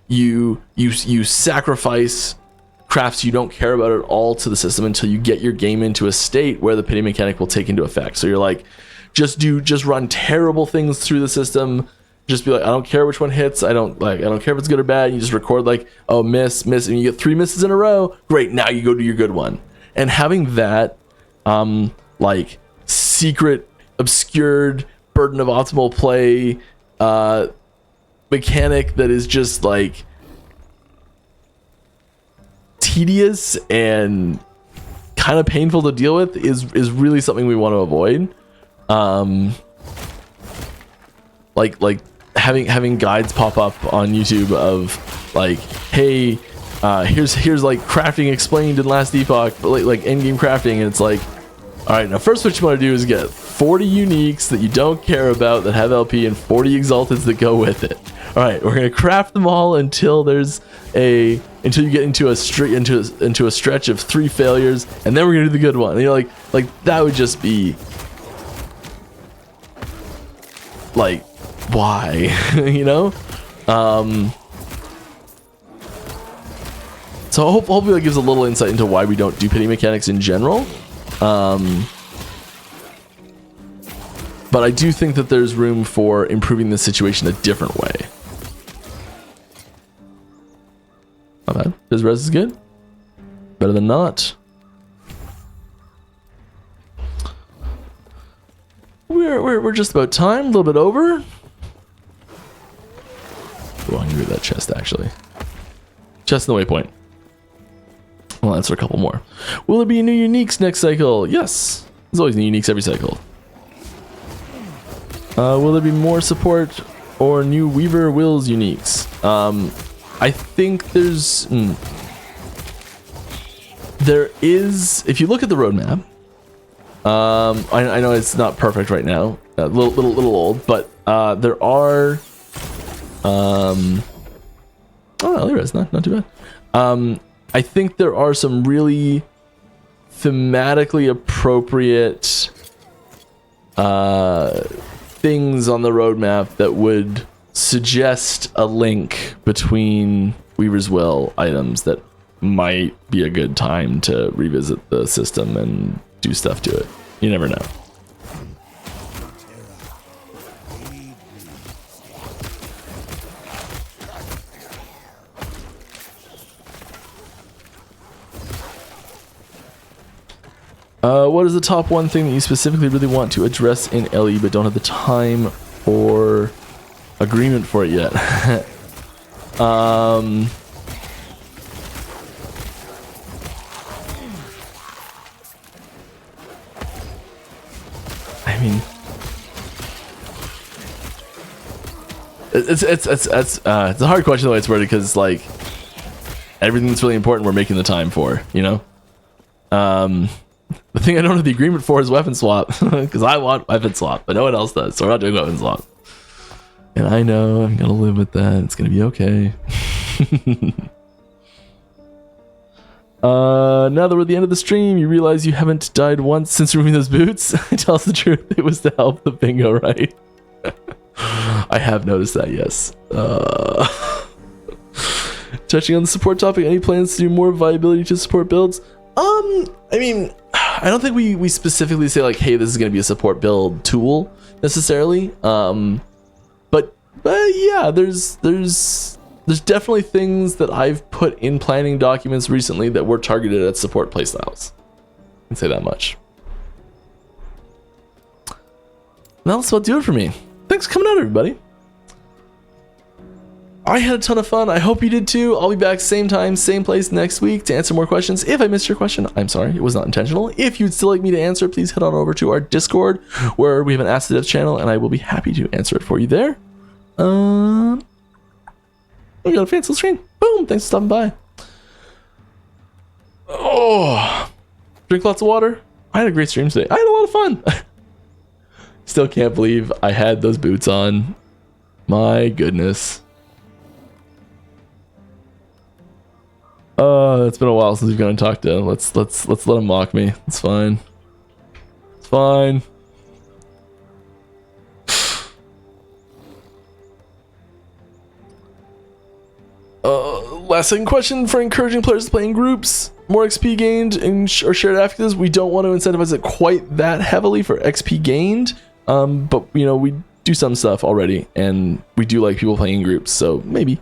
you sacrifice crafts you don't care about at all to the system until you get your game into a state where the pity mechanic will take into effect. So you're like, just run terrible things through the system. Just be like, I don't care which one hits. I don't care if it's good or bad. You just record like, oh, miss, and you get 3 misses in a row. Great, now you go do your good one. And having that, like secret, obscured burden of optimal play, mechanic that is just like tedious and kind of painful to deal with is really something we want to avoid. Like having guides pop up on YouTube of like, hey, here's like crafting explained in Last Epoch, but like in-game crafting, and it's like, all right, now first what you want to do is get 40 uniques that you don't care about that have LP and 40 exalteds that go with it. All right, we're gonna craft them all until you get into a stretch of 3 failures, and then we're gonna do the good one. And you're like that would just be like, why? You know? So hopefully that gives a little insight into why we don't do pity mechanics in general. But I do think that there's room for improving the situation a different way. Not bad. His res is good. Better than not. We're just about time. A little bit over. Oh, I'm gonna read that chest actually. Chest in the waypoint. I'll answer a couple more. Will there be new uniques next cycle? Yes. There's always new uniques every cycle. Will there be more support or new Weaver Wills uniques? I think there is, if you look at the roadmap, I know it's not perfect right now, a little old, but there are, oh no, there is not too bad. I think there are some really thematically appropriate things on the roadmap that would suggest a link between Weaver's Will items that might be a good time to revisit the system and do stuff to it. You never know. What is the top one thing that you specifically really want to address in LE but don't have the time or agreement for it yet? I mean, it's a hard question the way it's worded, because like everything that's really important we're making the time for, you know. The thing I don't have the agreement for is weapon swap, because I want weapon swap, but no one else does, so we're not doing weapon swap. And I know I'm gonna live with that. It's gonna be okay. Now that we're at the end of the stream, you realize you haven't died once since removing those boots. Tell us the truth. It was to help the bingo, right? I have noticed that, yes. Touching on the support topic, any plans to do more viability to support builds? I mean, I don't think we specifically say like, hey, this is going to be a support build tool necessarily. But yeah, there's definitely things that I've put in planning documents recently that were targeted at support playstyles. I can say that much. And that's about do it for me. Thanks for coming out, everybody. I had a ton of fun. I hope you did too. I'll be back same time, same place next week to answer more questions. If I missed your question, I'm sorry. It was not intentional. If you'd still like me to answer, please head on over to our Discord where we have an Ask the Devs channel, and I will be happy to answer it for you there. We got a fancy screen. Boom. Thanks for stopping by. Oh, drink lots of water. I had a great stream today. I had a lot of fun. Still can't believe I had those boots on. My goodness. It's been a while since we've gone and talked to him. Let's let him mock me. It's fine. It's fine. Last second question for encouraging players to play in groups. More XP gained or shared affectives. We don't want to incentivize it quite that heavily for XP gained. But you know, we do some stuff already, and we do like people playing in groups, so maybe.